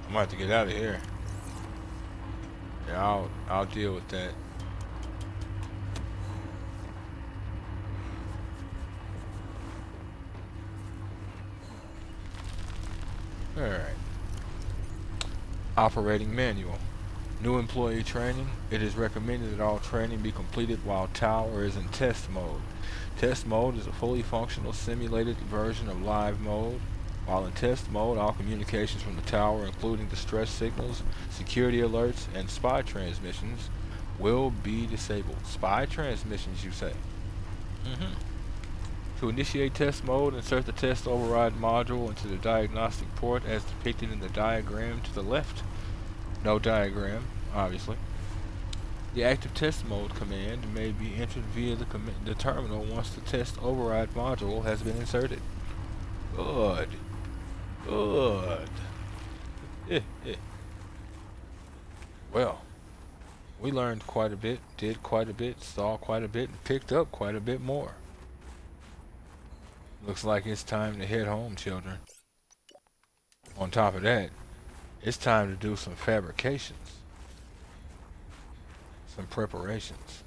I'm about to get out of here. Yeah, I'll deal with that. Alright. Operating manual. New employee training. It is recommended that all training be completed while Tower is in test mode. Test mode is a fully functional simulated version of live mode. While in test mode, all communications from the tower, including distress signals, security alerts, and spy transmissions, will be disabled. Spy transmissions, you say? To initiate test mode, insert the test override module into the diagnostic port as depicted in the diagram to the left. No diagram, obviously. The active test mode command may be entered via the terminal once the test override module has been inserted. Good. Good. Well, we learned quite a bit, did quite a bit, saw quite a bit, and picked up quite a bit more. Looks like it's time to head home, children. On top of that, it's time to do some fabrications. Some preparations.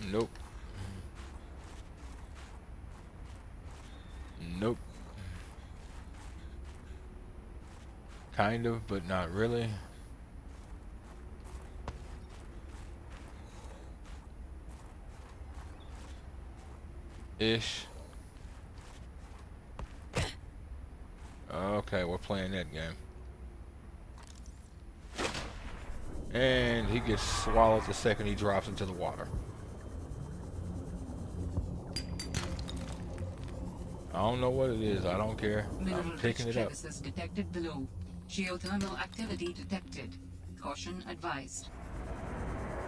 Nope. Nope. Kind of, but not really. Ish. Okay, we're playing that game. And he gets swallowed the second he drops into the water. I don't know what it is. I don't care. I'm picking it up. Crevices detected below. Geothermal activity detected. Caution advised.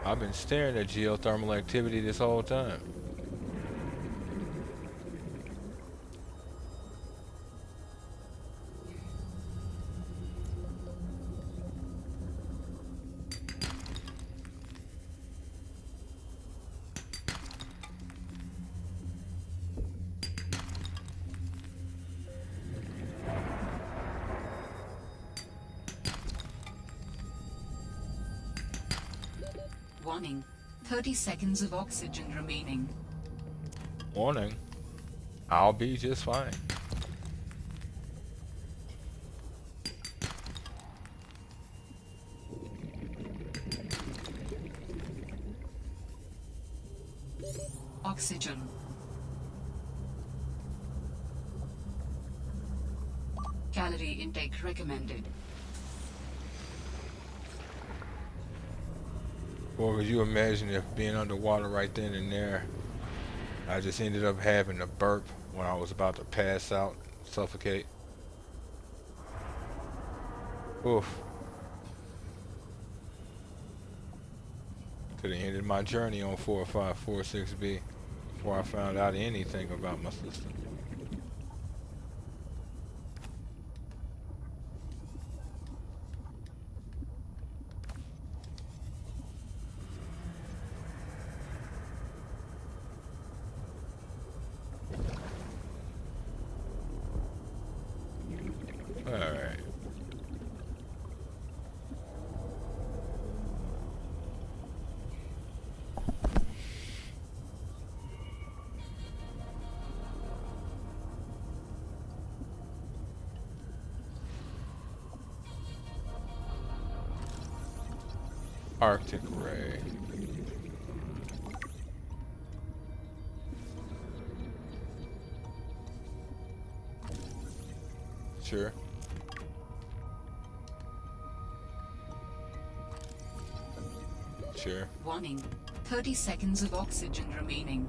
I've been staring at geothermal activity this whole time. Warning. 30 seconds of oxygen remaining. Warning. I'll be just fine. Oxygen. Calorie intake recommended. Boy, could you imagine if being underwater right then and there, I just ended up having to burp when I was about to pass out, suffocate. Oof. Could have ended my journey on 4546B before I found out anything about my system. Alright. Arctic Ray. Sure. Sure. Warning. 30 seconds of oxygen remaining.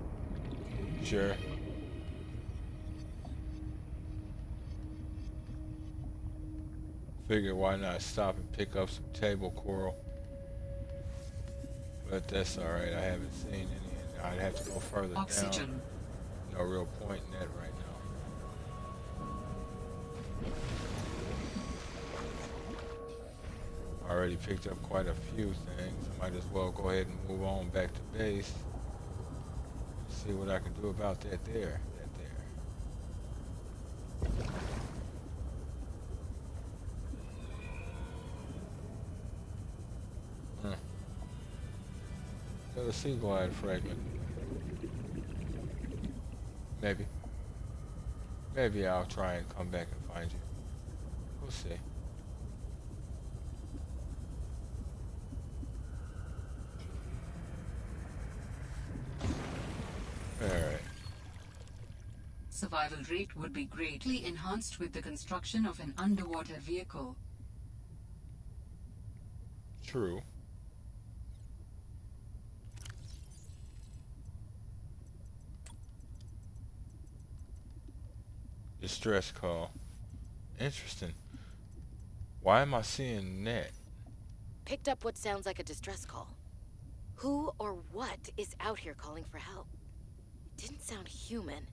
Sure. Figure why not stop and pick up some table coral. But that's alright, I haven't seen any. I'd have to go further Oxygen. down. No real point in that right now. Already picked up quite a few things. I might as well go ahead and move on back to base. See what I can do about that there. Got a sea glide fragment. Maybe. Maybe I'll try and come back and find you. We'll see. Alright. Survival rate would be greatly enhanced with the construction of an underwater vehicle. True. Distress call. Interesting. Why am I seeing that? Picked up what sounds like a distress call. Who or what is out here calling for help? It didn't sound human.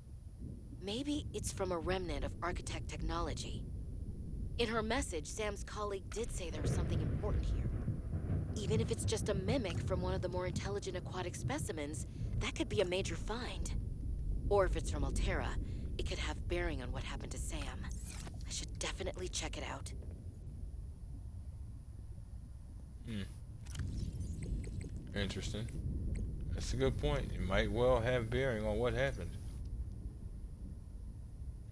Maybe it's from a remnant of architect technology. In her message, Sam's colleague did say there was something important here. Even if it's just a mimic from one of the more intelligent aquatic specimens, that could be a major find. Or if it's from Altera, it could have bearing on what happened to Sam. I should definitely check it out. Interesting. That's a good point. It might well have bearing on what happened.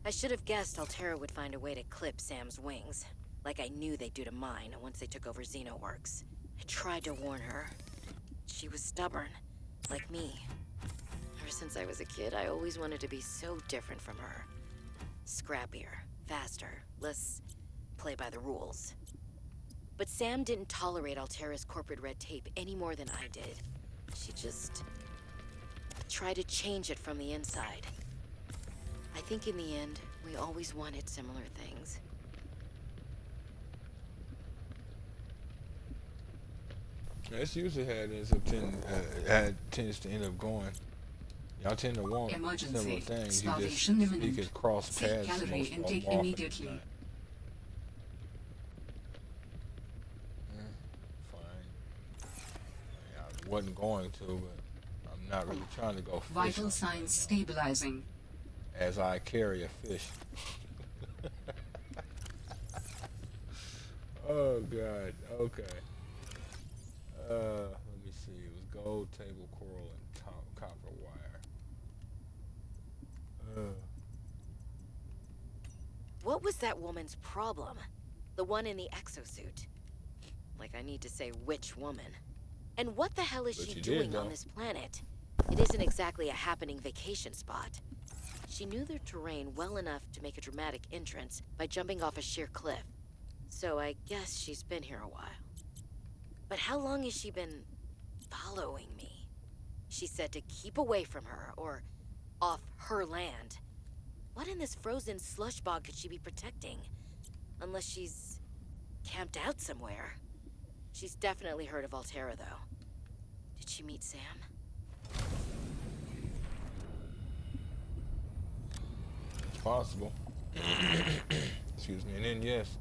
I should have guessed Altera would find a way to clip Sam's wings, like I knew they'd do to mine once they took over Xenoworks. I tried to warn her. She was stubborn, like me. Ever since I was a kid, I always wanted to be so different from her. Scrappier, faster, less play by the rules. But Sam didn't tolerate Altera's corporate red tape any more than I did. She just tried to change it from the inside. I think in the end, we always wanted similar things. That's usually how it tends to end up going. Y'all tend to want Emergency. similar things. You Starvation just imminent. could cross Seek paths calorie most intake more often immediately. than not. Fine. I wasn't going to, but I'm not really trying to go Vital fishing signs stabilizing. as I carry a fish. Oh God. Okay. Let me see. It was table coral and copper wire. What was that woman's problem? The one in the exosuit. Like I need to say which woman. And what the hell is But she you doing did, on though. this planet? It isn't exactly a happening vacation spot. She knew their terrain well enough to make a dramatic entrance by jumping off a sheer cliff. So I guess she's been here a while. But how long has she been following me? She said to keep away from her, or off her land. What in this frozen slush bog could she be protecting? Unless she's camped out somewhere. She's definitely heard of Altera, though. Did she meet Sam? It's possible. Excuse me. And then, yes,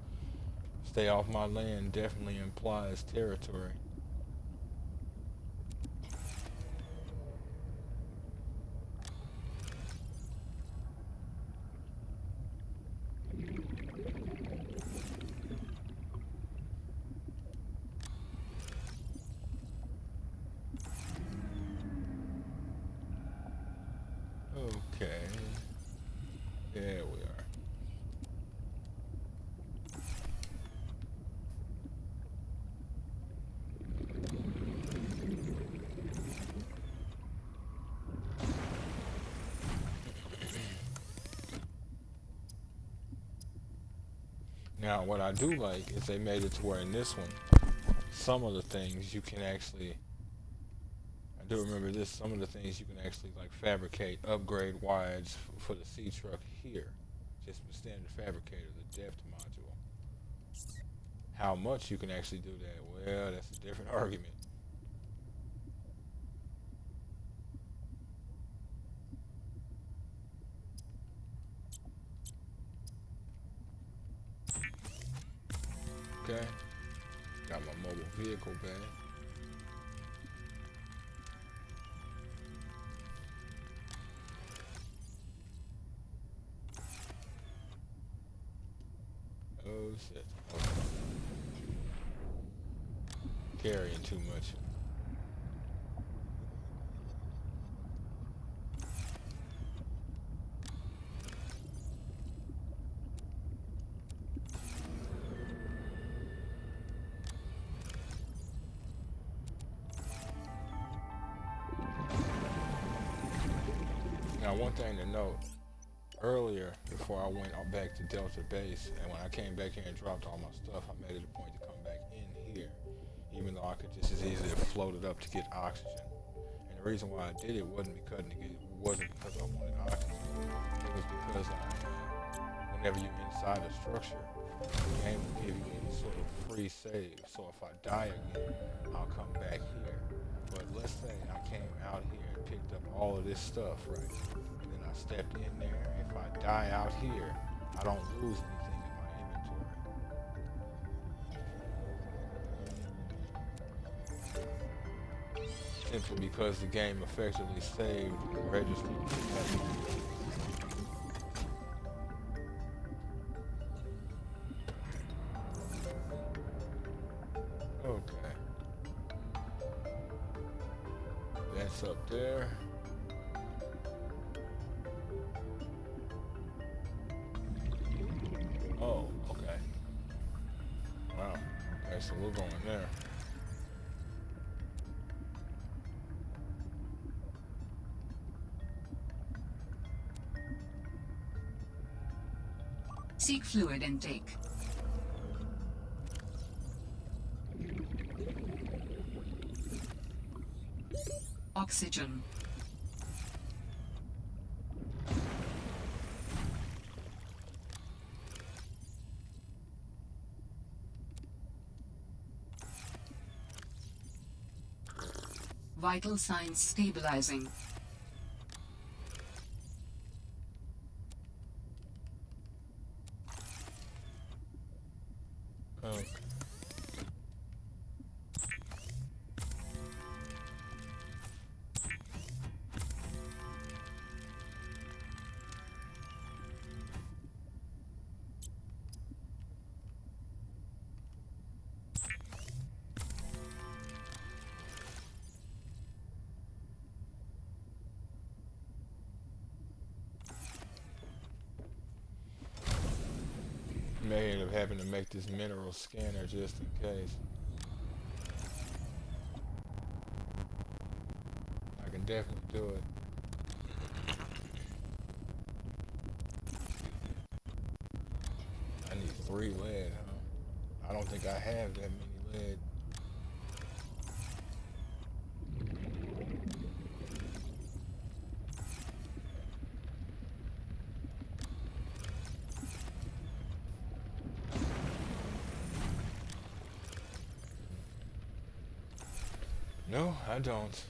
stay off my land definitely implies territory. Okay. There we are. Now, what I do like is they made it to where in this one, some of the things you can actually, I do remember this, some of the things you can actually like fabricate, upgrade wides for the C truck here. Just the standard fabricator, the depth module. How much you can actually do that, well, that's a different argument. Okay. Got my mobile vehicle back. Oh shit. Okay. Carrying too much. Now, one thing to note, earlier, before I went back to Delta Base, and when I came back here and dropped all my stuff, I made it a point to come back in here, even though I could just as easily have floated up to get oxygen. And the reason why I did it wasn't because I wanted oxygen. It was because whenever you're inside a structure, the game will give you any sort of free save. So if I die again, I'll come back here. But let's say I came out here and picked up all of this stuff, right? And then I stepped in there. If I die out here, I don't lose anything in my inventory. Simply because the game effectively saved the registry. Okay. That's up there. Oh, okay. Wow. Okay, so we're going there. Seek fluid intake. Oxygen. Vital signs stabilizing. Okay. having to make this mineral scanner just in case. I can definitely do it. I need 3 lead, huh? I don't think I have that many lead. No, I don't.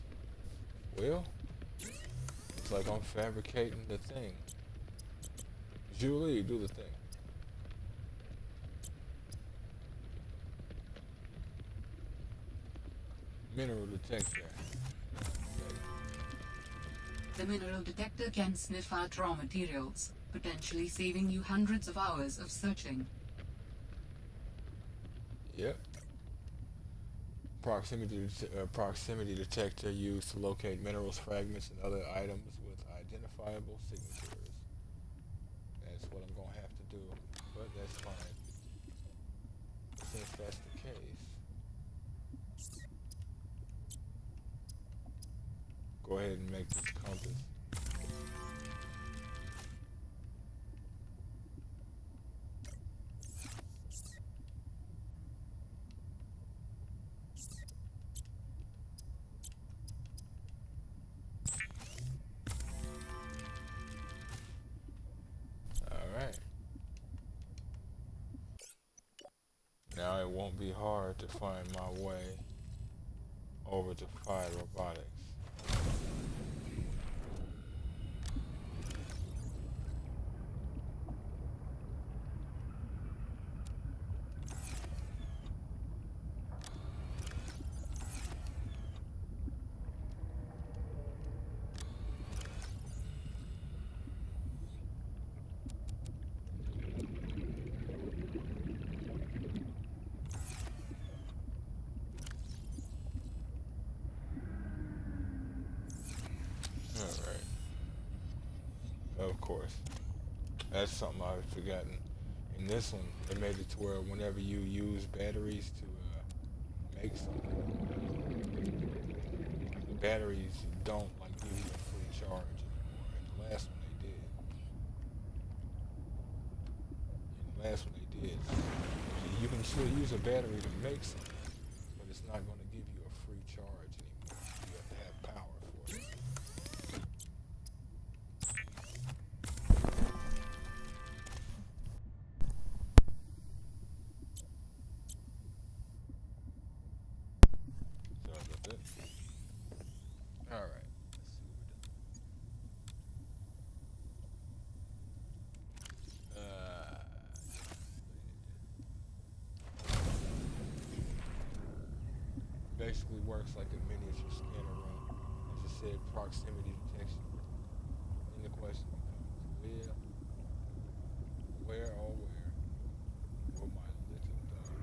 Well, it's like I'm fabricating the thing. Julie, do the thing. Mineral detector. The mineral detector can sniff out raw materials, potentially saving you hundreds of hours of searching. Yep. Proximity detector used to locate minerals, fragments, and other items with identifiable signatures. That's what I'm gonna have to do, but that's fine. Since that's the case, go ahead and make this compass. Alright. Now it won't be hard to find my way over to Fired Robotics. Alright. Of course. That's something I've forgotten. In this one, they made it to where whenever you use batteries to make something, the batteries don't like give you a free charge anymore. In the last one they did. In the last one they did. You can still use a battery to make something, but it's not going to give you a free charge anymore. You have to have power for it. Sorry about that. Alright. Let's see what we're doing. Basically works like a miniature scanner run. As I said, proximity detection. And the question becomes, where or where will my little dog go?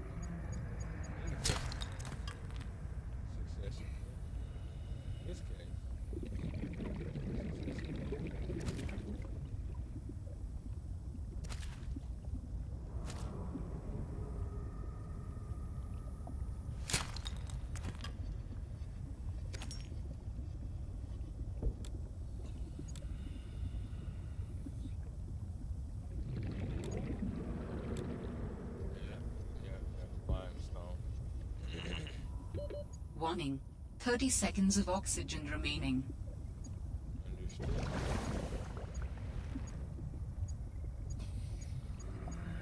And the question becomes, success or failure. In this case, limestone. Warning. 30 seconds of oxygen remaining. Understood.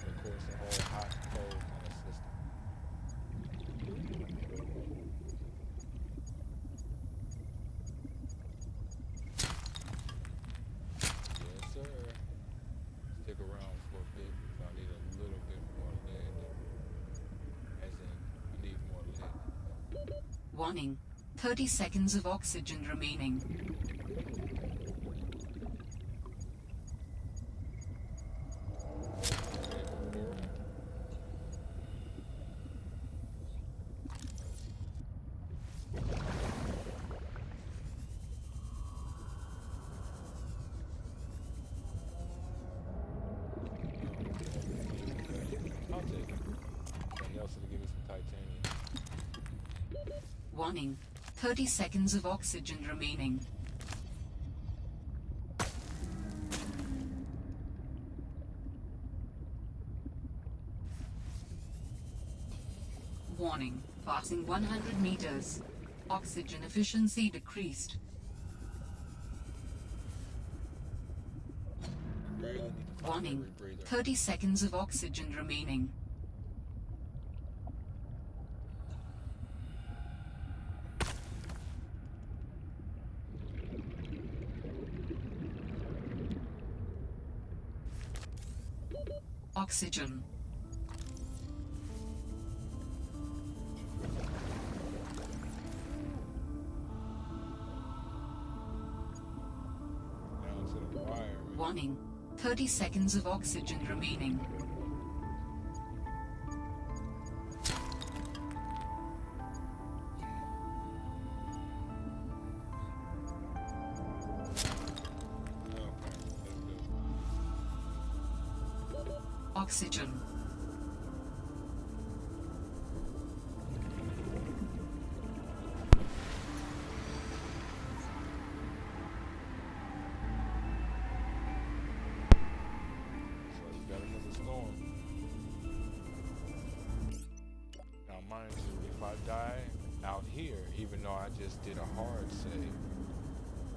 Of course, the whole hot and cold kind of system. Yes, sir. Stick around for a bit because I need a little bit more lead. As in, I need more lead. Warning. 30 seconds of oxygen remaining. I'll take Warning. 30 seconds of oxygen remaining. Warning. Passing 100 meters. Oxygen efficiency decreased. Barely need to find Warning. every breather. 30 seconds of oxygen remaining. Oxygen. Down to the wire, man. Warning. 30 seconds of oxygen remaining. Okay, that's good. Oxygen. So you got another storm. Now mind you, if I die out here, even though I just did a hard save,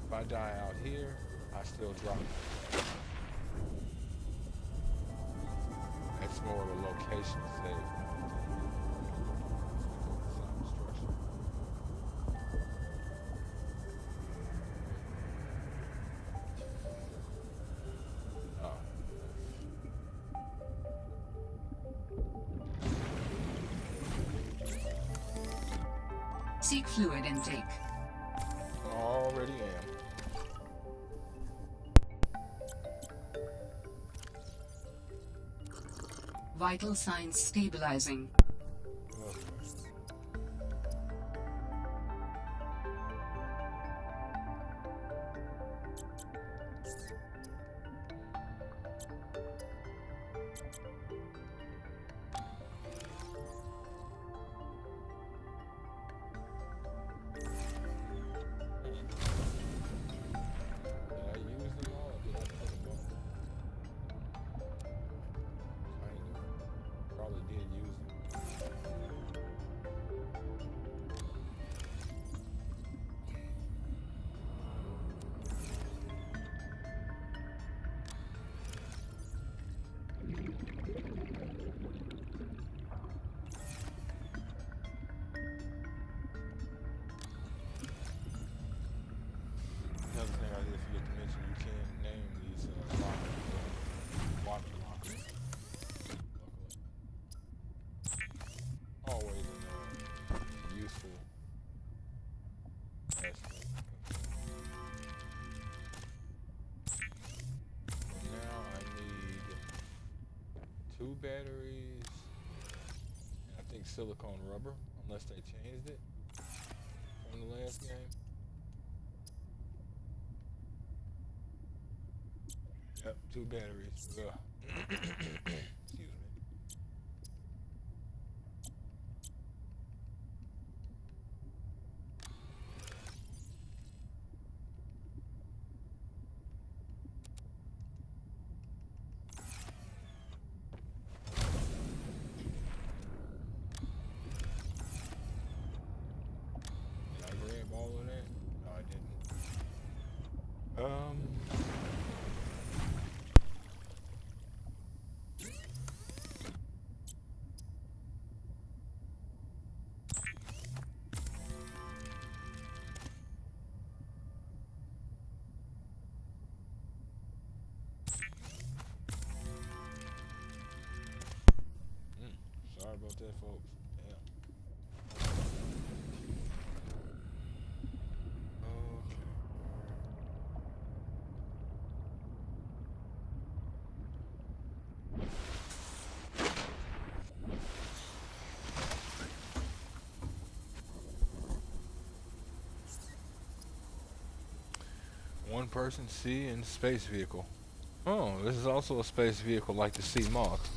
if I die out here, I still drop. It's more of a location save. It's not destruction. Oh. Seek fluid intake. Already am. Vital signs stabilizing. Okay. Did I use them all or did I put them up? Kind of. Probably did use them. Another thing I did forget to mention, you can name these lockers, water lockers. Luckily. Always a useful aspect. And now I need 2 batteries, and I think silicone rubber, unless they changed it from the last game. Yep, 2 batteries. Ugh. Excuse me. Did I grab all of that? No, I didn't. Sorry about that, folks. Damn. Okay. One person sea and space vehicle. Oh, this is also a space vehicle like the Sea Moth.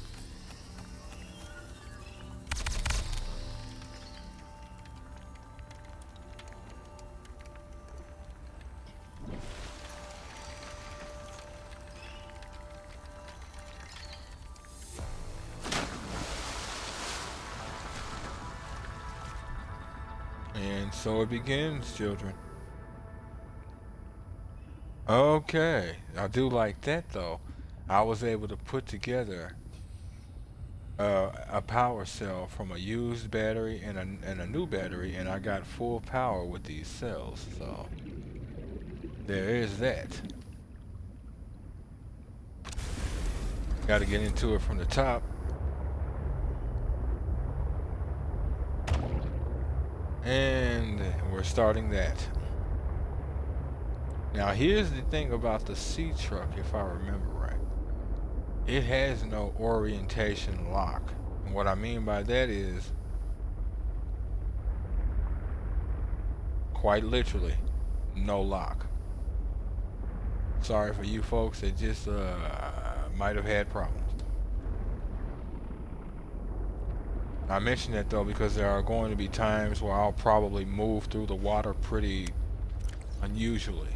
So it begins, children. Okay, I do like that though. I was able to put together a power cell from a used battery and a new battery, and I got full power with these cells. So there is that. Got to get into it from the top. And we're starting that. Now here's the thing about the sea truck, if I remember right. It has no orientation lock. And what I mean by that is, quite literally, no lock. Sorry for you folks that just might have had problems. I mention that though because there are going to be times where I'll probably move through the water pretty unusually.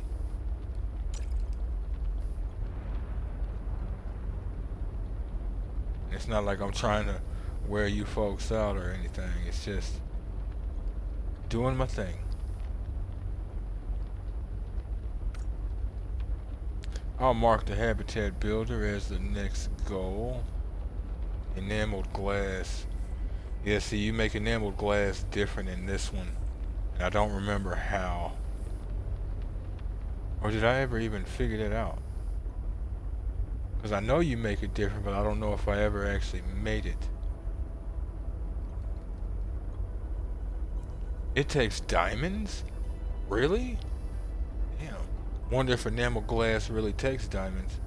It's not like I'm trying to wear you folks out or anything. It's just doing my thing. I'll mark the habitat builder as the next goal. Enameled glass. Yeah, see, you make enameled glass different in this one. And I don't remember how. Or did I ever even figure that out? Because I know you make it different, but I don't know if I ever actually made it. It takes diamonds? Really? Damn. Wonder if enamel glass really takes diamonds.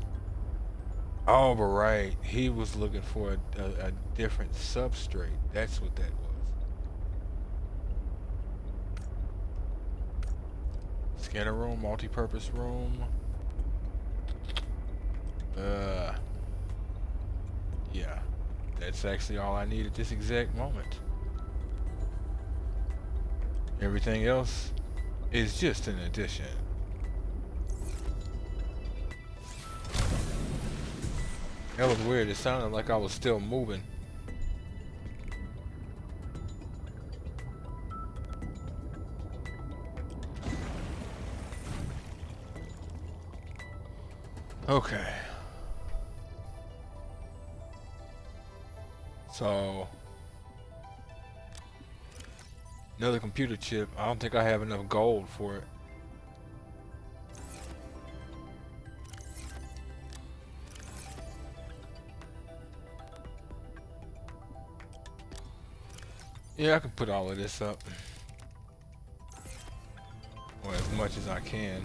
Oh, but right. He was looking for a different substrate. That's what that was. Scanner room, multi-purpose room. Yeah. That's actually all I need at this exact moment. Everything else is just an addition. That was weird. It sounded like I was still moving. Okay. So, another computer chip. I don't think I have enough gold for it. Yeah, I can put all of this up. Or as much as I can,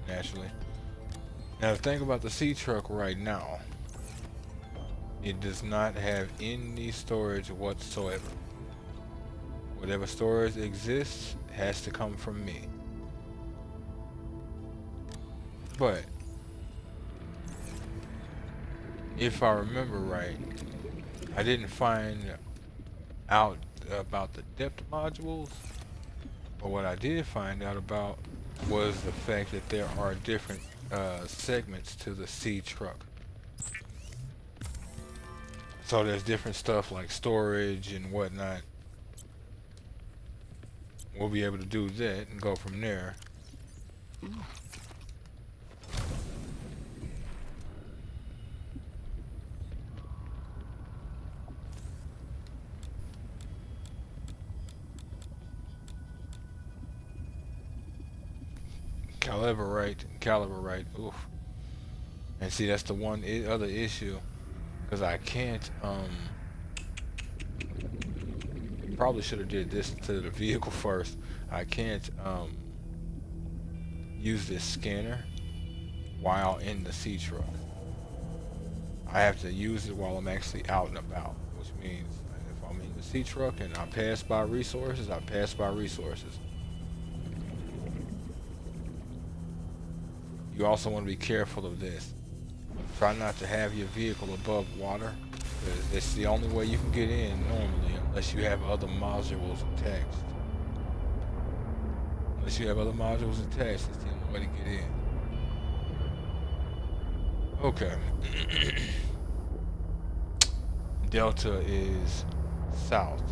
naturally. Now the thing about the sea truck right now, it does not have any storage whatsoever. Whatever storage exists has to come from me. But if I remember right, I didn't find out about the depth modules, but what I did find out about was the fact that there are different segments to the sea truck. So there's different stuff like storage and whatnot. We'll be able to do that and go from there. Caliberite, oof. And see, that's the one other issue, because I can't, probably should have did this to the vehicle first. I can't, use this scanner while in the sea truck. I have to use it while I'm actually out and about, which means if I'm in the sea truck and I pass by resources, I pass by resources. You also want to be careful of this. Try not to have your vehicle above water, because it's the only way you can get in normally, unless you have other modules attached. Unless you have other modules attached, it's the only way to get in. Okay. Delta is south.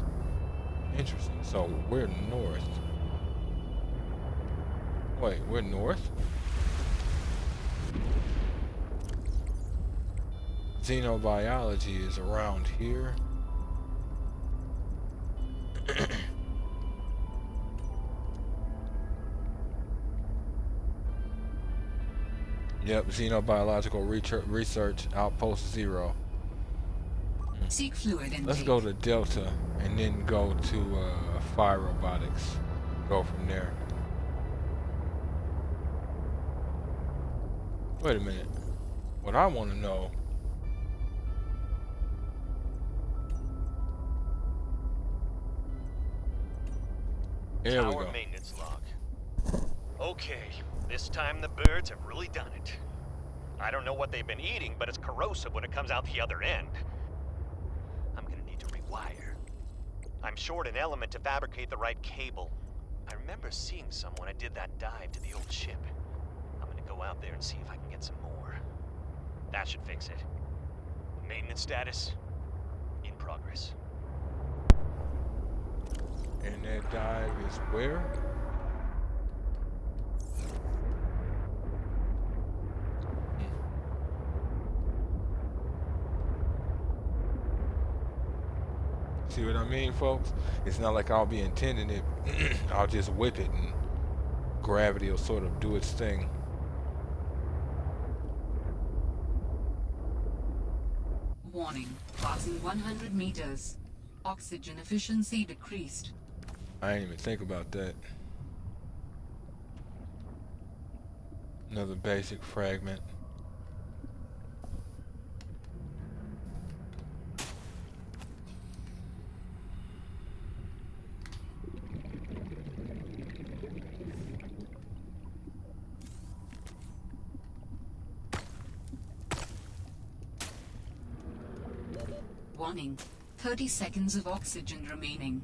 Interesting. So we're north. Wait, we're north? Xenobiology is around here. Yep, xenobiological research outpost 0. Seek fluid intake. Let's go to Delta and then go to Fire Robotics. Go from there. Wait a minute. What I want to know. There we Tower go. maintenance log. Okay, this time the birds have really done it. I don't know what they've been eating, but it's corrosive when it comes out the other end. I'm gonna need to rewire. I'm short an element to fabricate the right cable. I remember seeing some when I did that dive to the old ship. I'm gonna go out there and see if I can get some more. That should fix it. Maintenance status in progress. And that dive is where? See what I mean, folks? It's not like I'll be intending it. I'll just whip it and gravity will sort of do its thing. Warning. Passing 100 meters. Oxygen efficiency decreased. I didn't even think about that. Another basic fragment. Warning. 30 seconds of oxygen remaining.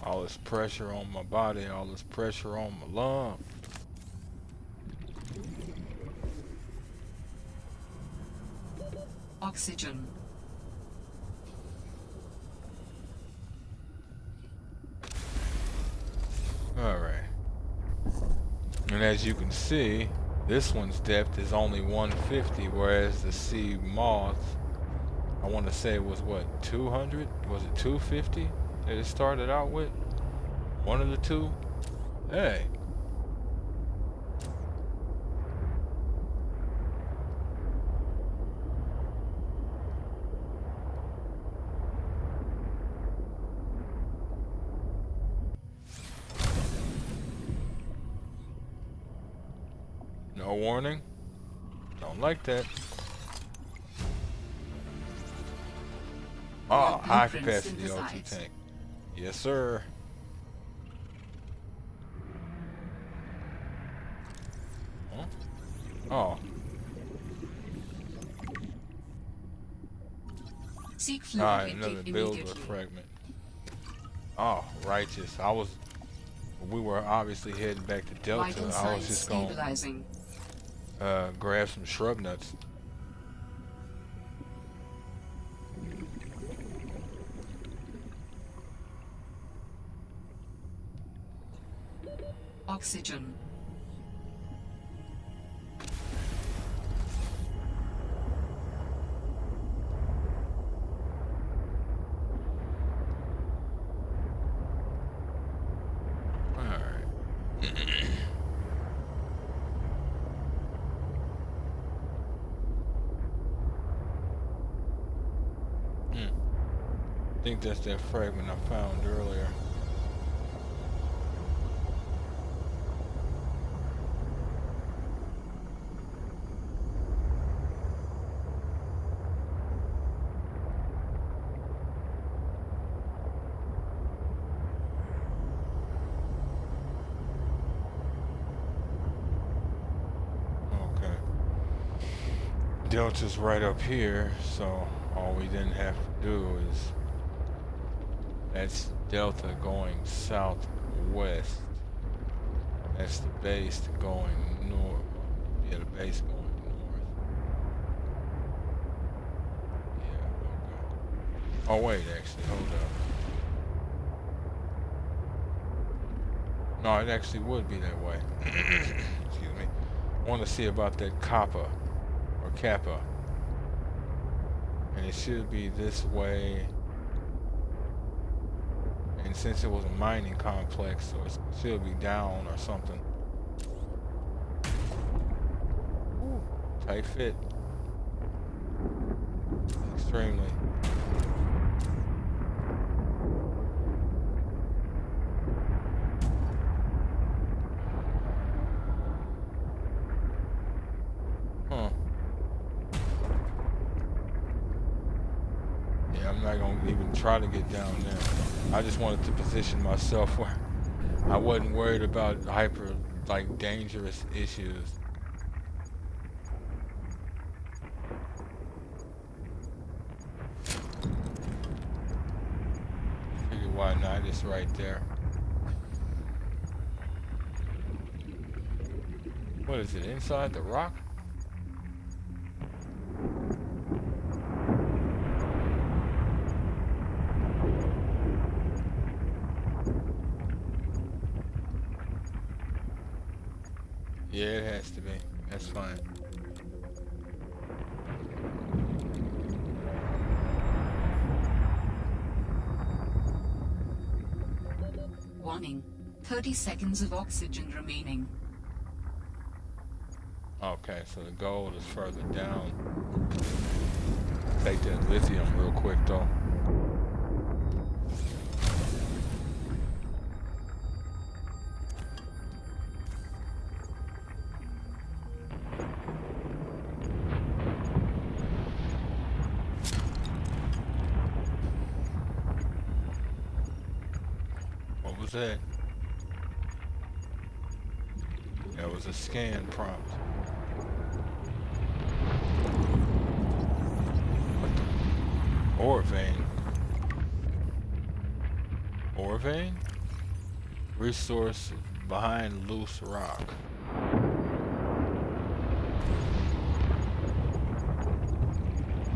All this pressure on my body, all this pressure on my lung. Oxygen. Alright. And as you can see, this one's depth is only 150, whereas the sea moth, I want to say it was what, 200? Was it 250 that it started out with? One of the two? Hey. No warning? Don't like that. Ah, high capacity O2 tank. Yes, sir. Huh? Oh. Seek fluid Alright, intake another builder immediately. fragment. Oh, righteous. We were obviously heading back to Delta. Vital I was signs just gonna stabilizing. grab some shrub nuts. Oxygen. I think that's that fragment I found earlier. Okay. Delta's right up here, so all we then have to do is that's Delta going southwest. That's the base going north. Yeah, the base going north. Yeah, okay. Oh wait, actually, hold up. No, it actually would be that way. Excuse me. I want to see about that Kappa or Kappa, and it should be this way. And since it was a mining complex, so it should be down or something. Ooh, tight fit. Extremely. Huh. Yeah, I'm not gonna even try to get down there. I just wanted to position myself where I wasn't worried about hyper, like, dangerous issues. Figure why not? It's right there. What is it? Inside the rock? Yeah, it has to be. That's fine. Warning. 30 seconds of oxygen remaining. Okay, so the gold is further down. Take that lithium real quick though. What was that? That was a scan prompt. What the? Ore vein. Ore vein? Resource behind loose rock.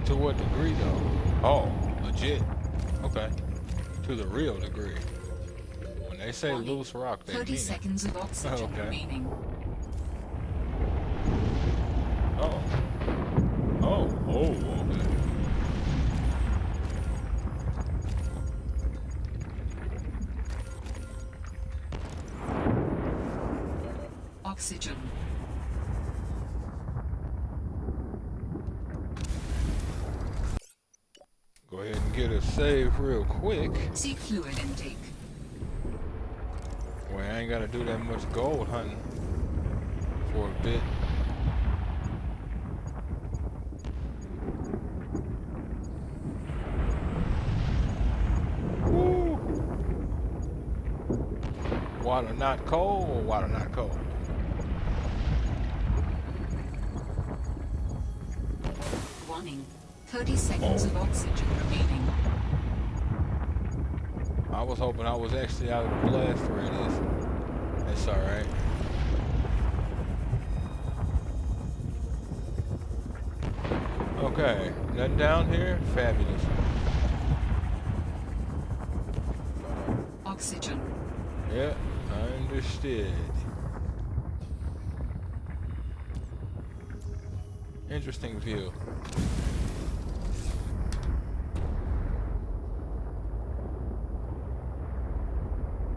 To what degree though? Oh, legit. Okay. To the real degree. When they say Warning. loose rock, they 30 mean seconds of oxygen Okay. remaining. Oh. Oh, okay. Oxygen. Go ahead and get a save real quick. Seek fluid intake. Well, I ain't gotta do that much gold hunting for a bit. Woo! Water not cold or water not cold? Warning. 30 seconds of oxygen remaining. I was hoping I was actually out of the blast radius. That's alright. Okay, nothing down here? Fabulous. Oxygen. Yep, understood. Interesting view.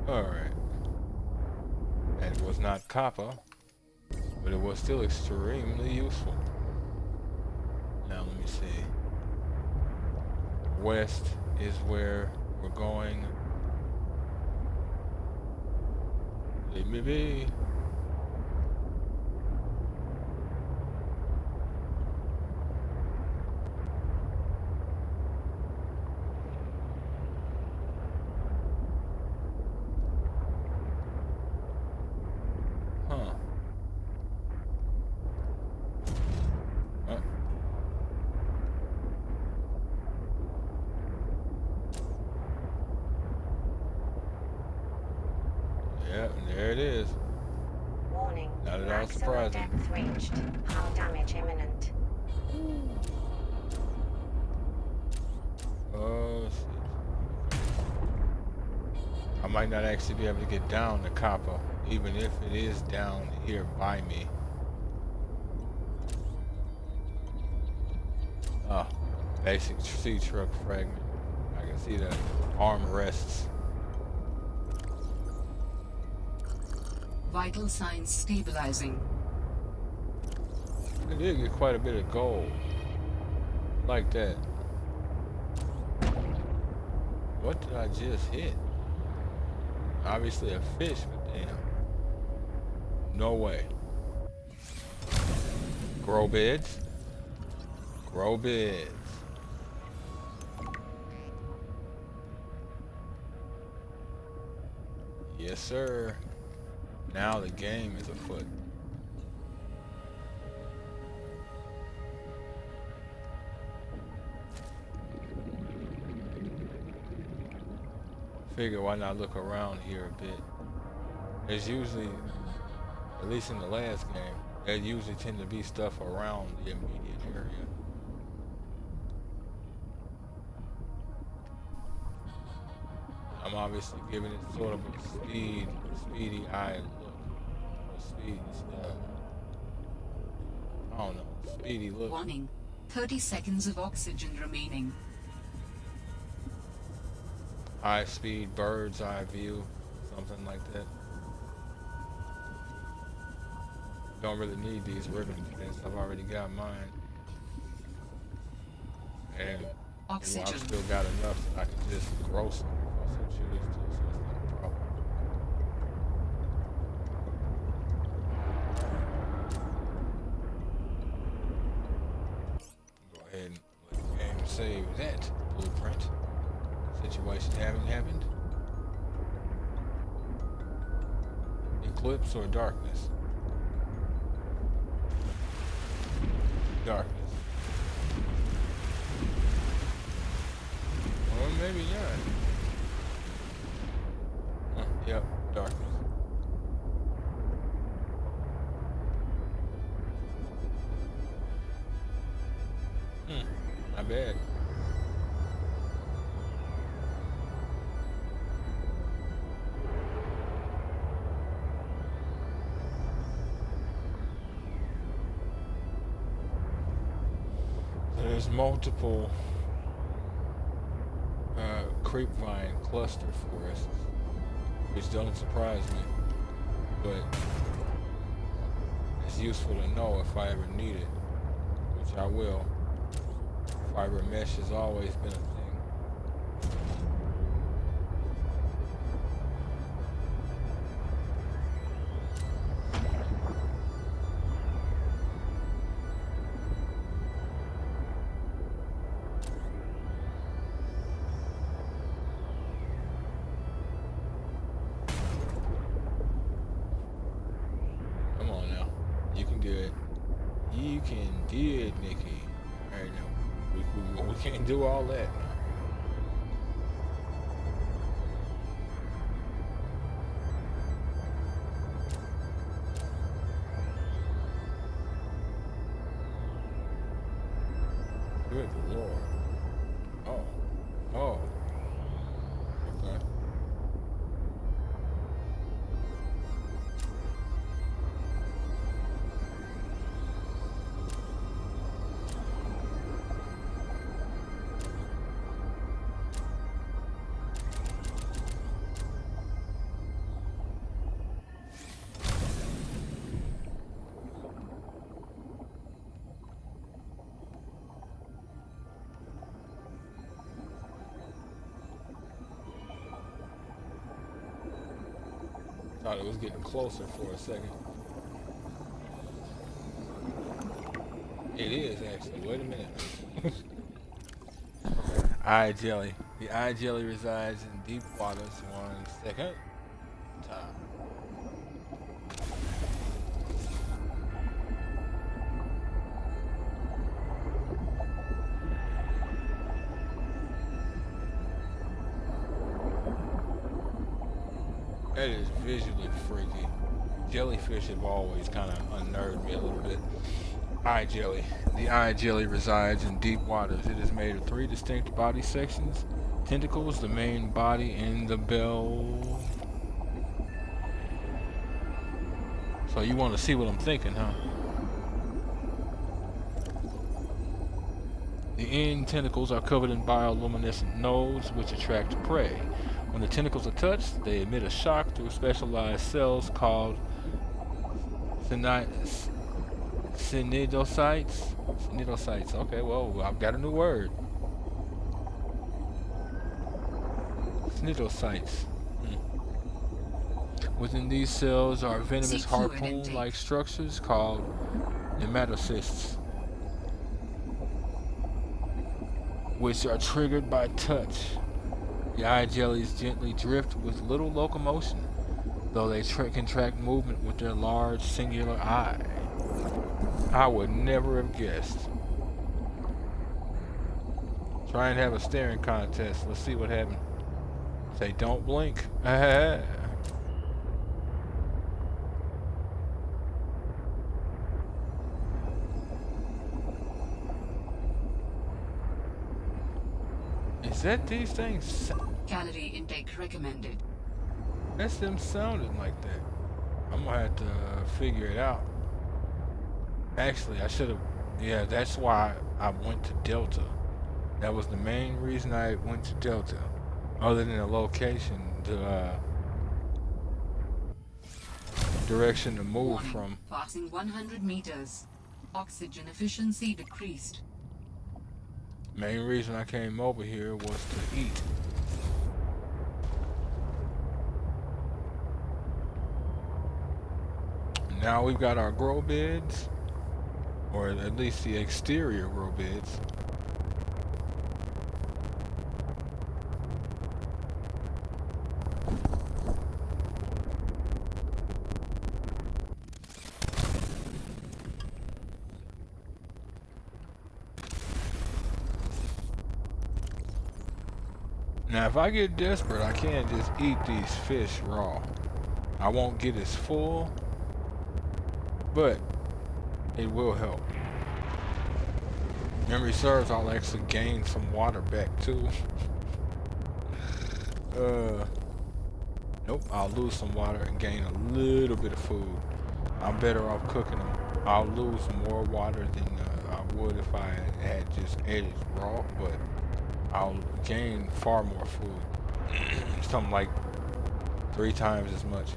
Alright. That was not copper, but it was still extremely useful. Now let me see. West is where we're going. Leave me be. Huh. Oh. Yeah, there it is. Warning. Not at all Maximum surprising. depth reached. Hull damage imminent. Oh, I might not actually be able to get down to Kappa, even if it is down here by me. Oh, basic sea truck fragment. I can see the armrests. Vital signs stabilizing. I did get quite a bit of gold. Like that. What did I just hit? Obviously a fish, but damn. No way. Grow beds. Grow beds. Yes, sir. Now the game is afoot. Figure why not look around here a bit. There's usually, at least in the last game, there usually tend to be stuff around the immediate area. I'm obviously giving it sort of a speedy eye look. I don't know, speedy look. Warning. 30 seconds of oxygen remaining. High speed bird's eye view, something like that. Don't really need these ribbon kits. I've already got mine. And Oxygen. I've still got enough that I can just grow some if I so choose to, so it's not a problem. Go ahead and let the game save that blueprint. Situation having happened. Eclipse or darkness? Darkness. Or maybe not. Yep, darkness. Not bad. There's multiple creep vine cluster forests, which don't surprise me, but it's useful to know if I ever need it, which I will. Fiber mesh has always been a thing. Come on now. You can do it. You can do it, Nikki. Alright, now. We can't do all that. Good Lord. Oh. Oh. Okay. Thought it was getting closer for a second. It is actually. Wait a minute. Eye jelly. The eye jelly resides in deep waters. 1 second. Time. That is visually freaky. Jellyfish have always kind of unnerved me a little bit. Eye jelly. The eye jelly resides in deep waters. It is made of 3 distinct body sections: tentacles, the main body, and the bell. So you want to see what I'm thinking, huh? The end tentacles are covered in bioluminescent nodes which attract prey. When the tentacles are touched, they emit a shock through specialized cells called cnidocytes. Cnidocytes. Okay, well, I've got a new word. Cnidocytes. Within these cells are venomous harpoon-like structures called nematocysts, which are triggered by touch. The eye jellies gently drift with little locomotion, though they can track movement with their large singular eye. I would never have guessed. Try and have a staring contest. Let's see what happens. Say, don't blink. Is that these things? Calorie intake recommended. That's them sounding like that. I'm gonna have to figure it out. Actually, I should have. Yeah, that's why I went to Delta. That was the main reason I went to Delta. Other than the location, the direction to move Warning, from. Passing 100 meters. Oxygen efficiency decreased. Main reason I came over here was to eat. Now we've got our grow beds, or at least the exterior grow beds. Now if I get desperate, I can't just eat these fish raw. I won't get as full, but it will help. Memory serves, I'll actually gain some water back too. Nope, I'll lose some water and gain a little bit of food. I'm better off cooking them. I'll lose more water than I would if I had just ate it raw, but I'll gain far more food. Something like 3 times as much.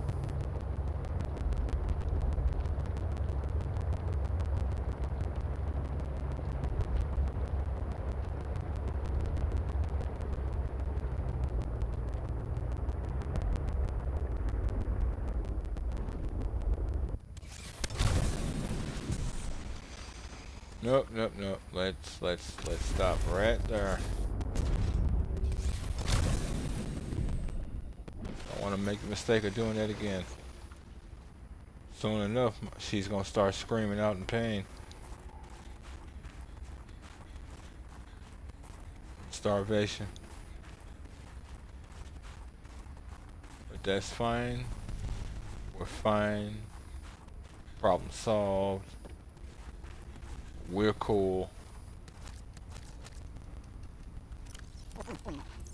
Nope. Let's stop right there. Don't want to make the mistake of doing that again. Soon enough, she's gonna start screaming out in pain. Starvation. But that's fine. We're fine. Problem solved. We're cool.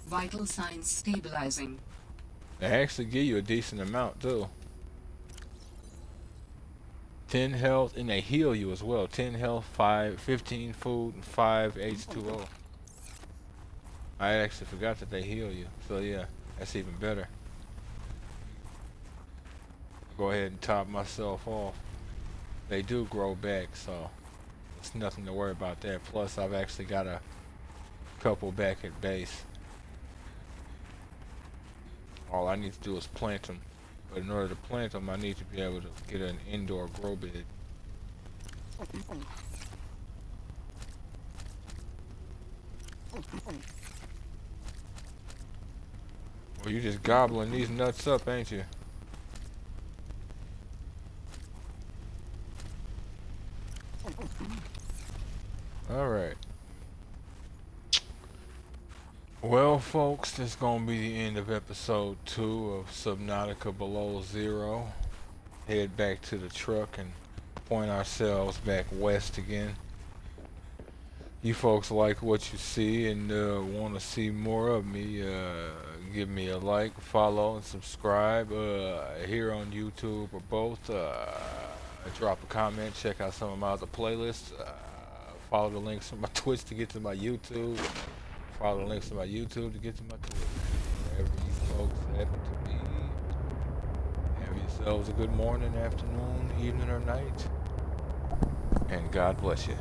Vital signs stabilizing. They actually give you a decent amount too. 10 health, and they heal you as well. 10 health, 15 food, and 5 H2O. I actually forgot that they heal you. So yeah, that's even better. Go ahead and top myself off. They do grow back, so it's nothing to worry about that. Plus, I've actually got a couple back at base. All I need to do is plant them. But in order to plant them, I need to be able to get an indoor grow bed. Well, you just gobbling these nuts up, ain't you? Alright. Well, folks, that's gonna be the end of episode 2 of Subnautica Below Zero. Head back to the truck and point ourselves back west again. You folks like what you see and want to see more of me, give me a like, follow, and subscribe here on YouTube or both. Drop a comment, check out some of my other playlists. Follow the links from my Twitch to get to my YouTube. Follow the links to my YouTube to get to my Twitch. Wherever you folks happen to be, have yourselves a good morning, afternoon, evening, or night. And God bless you.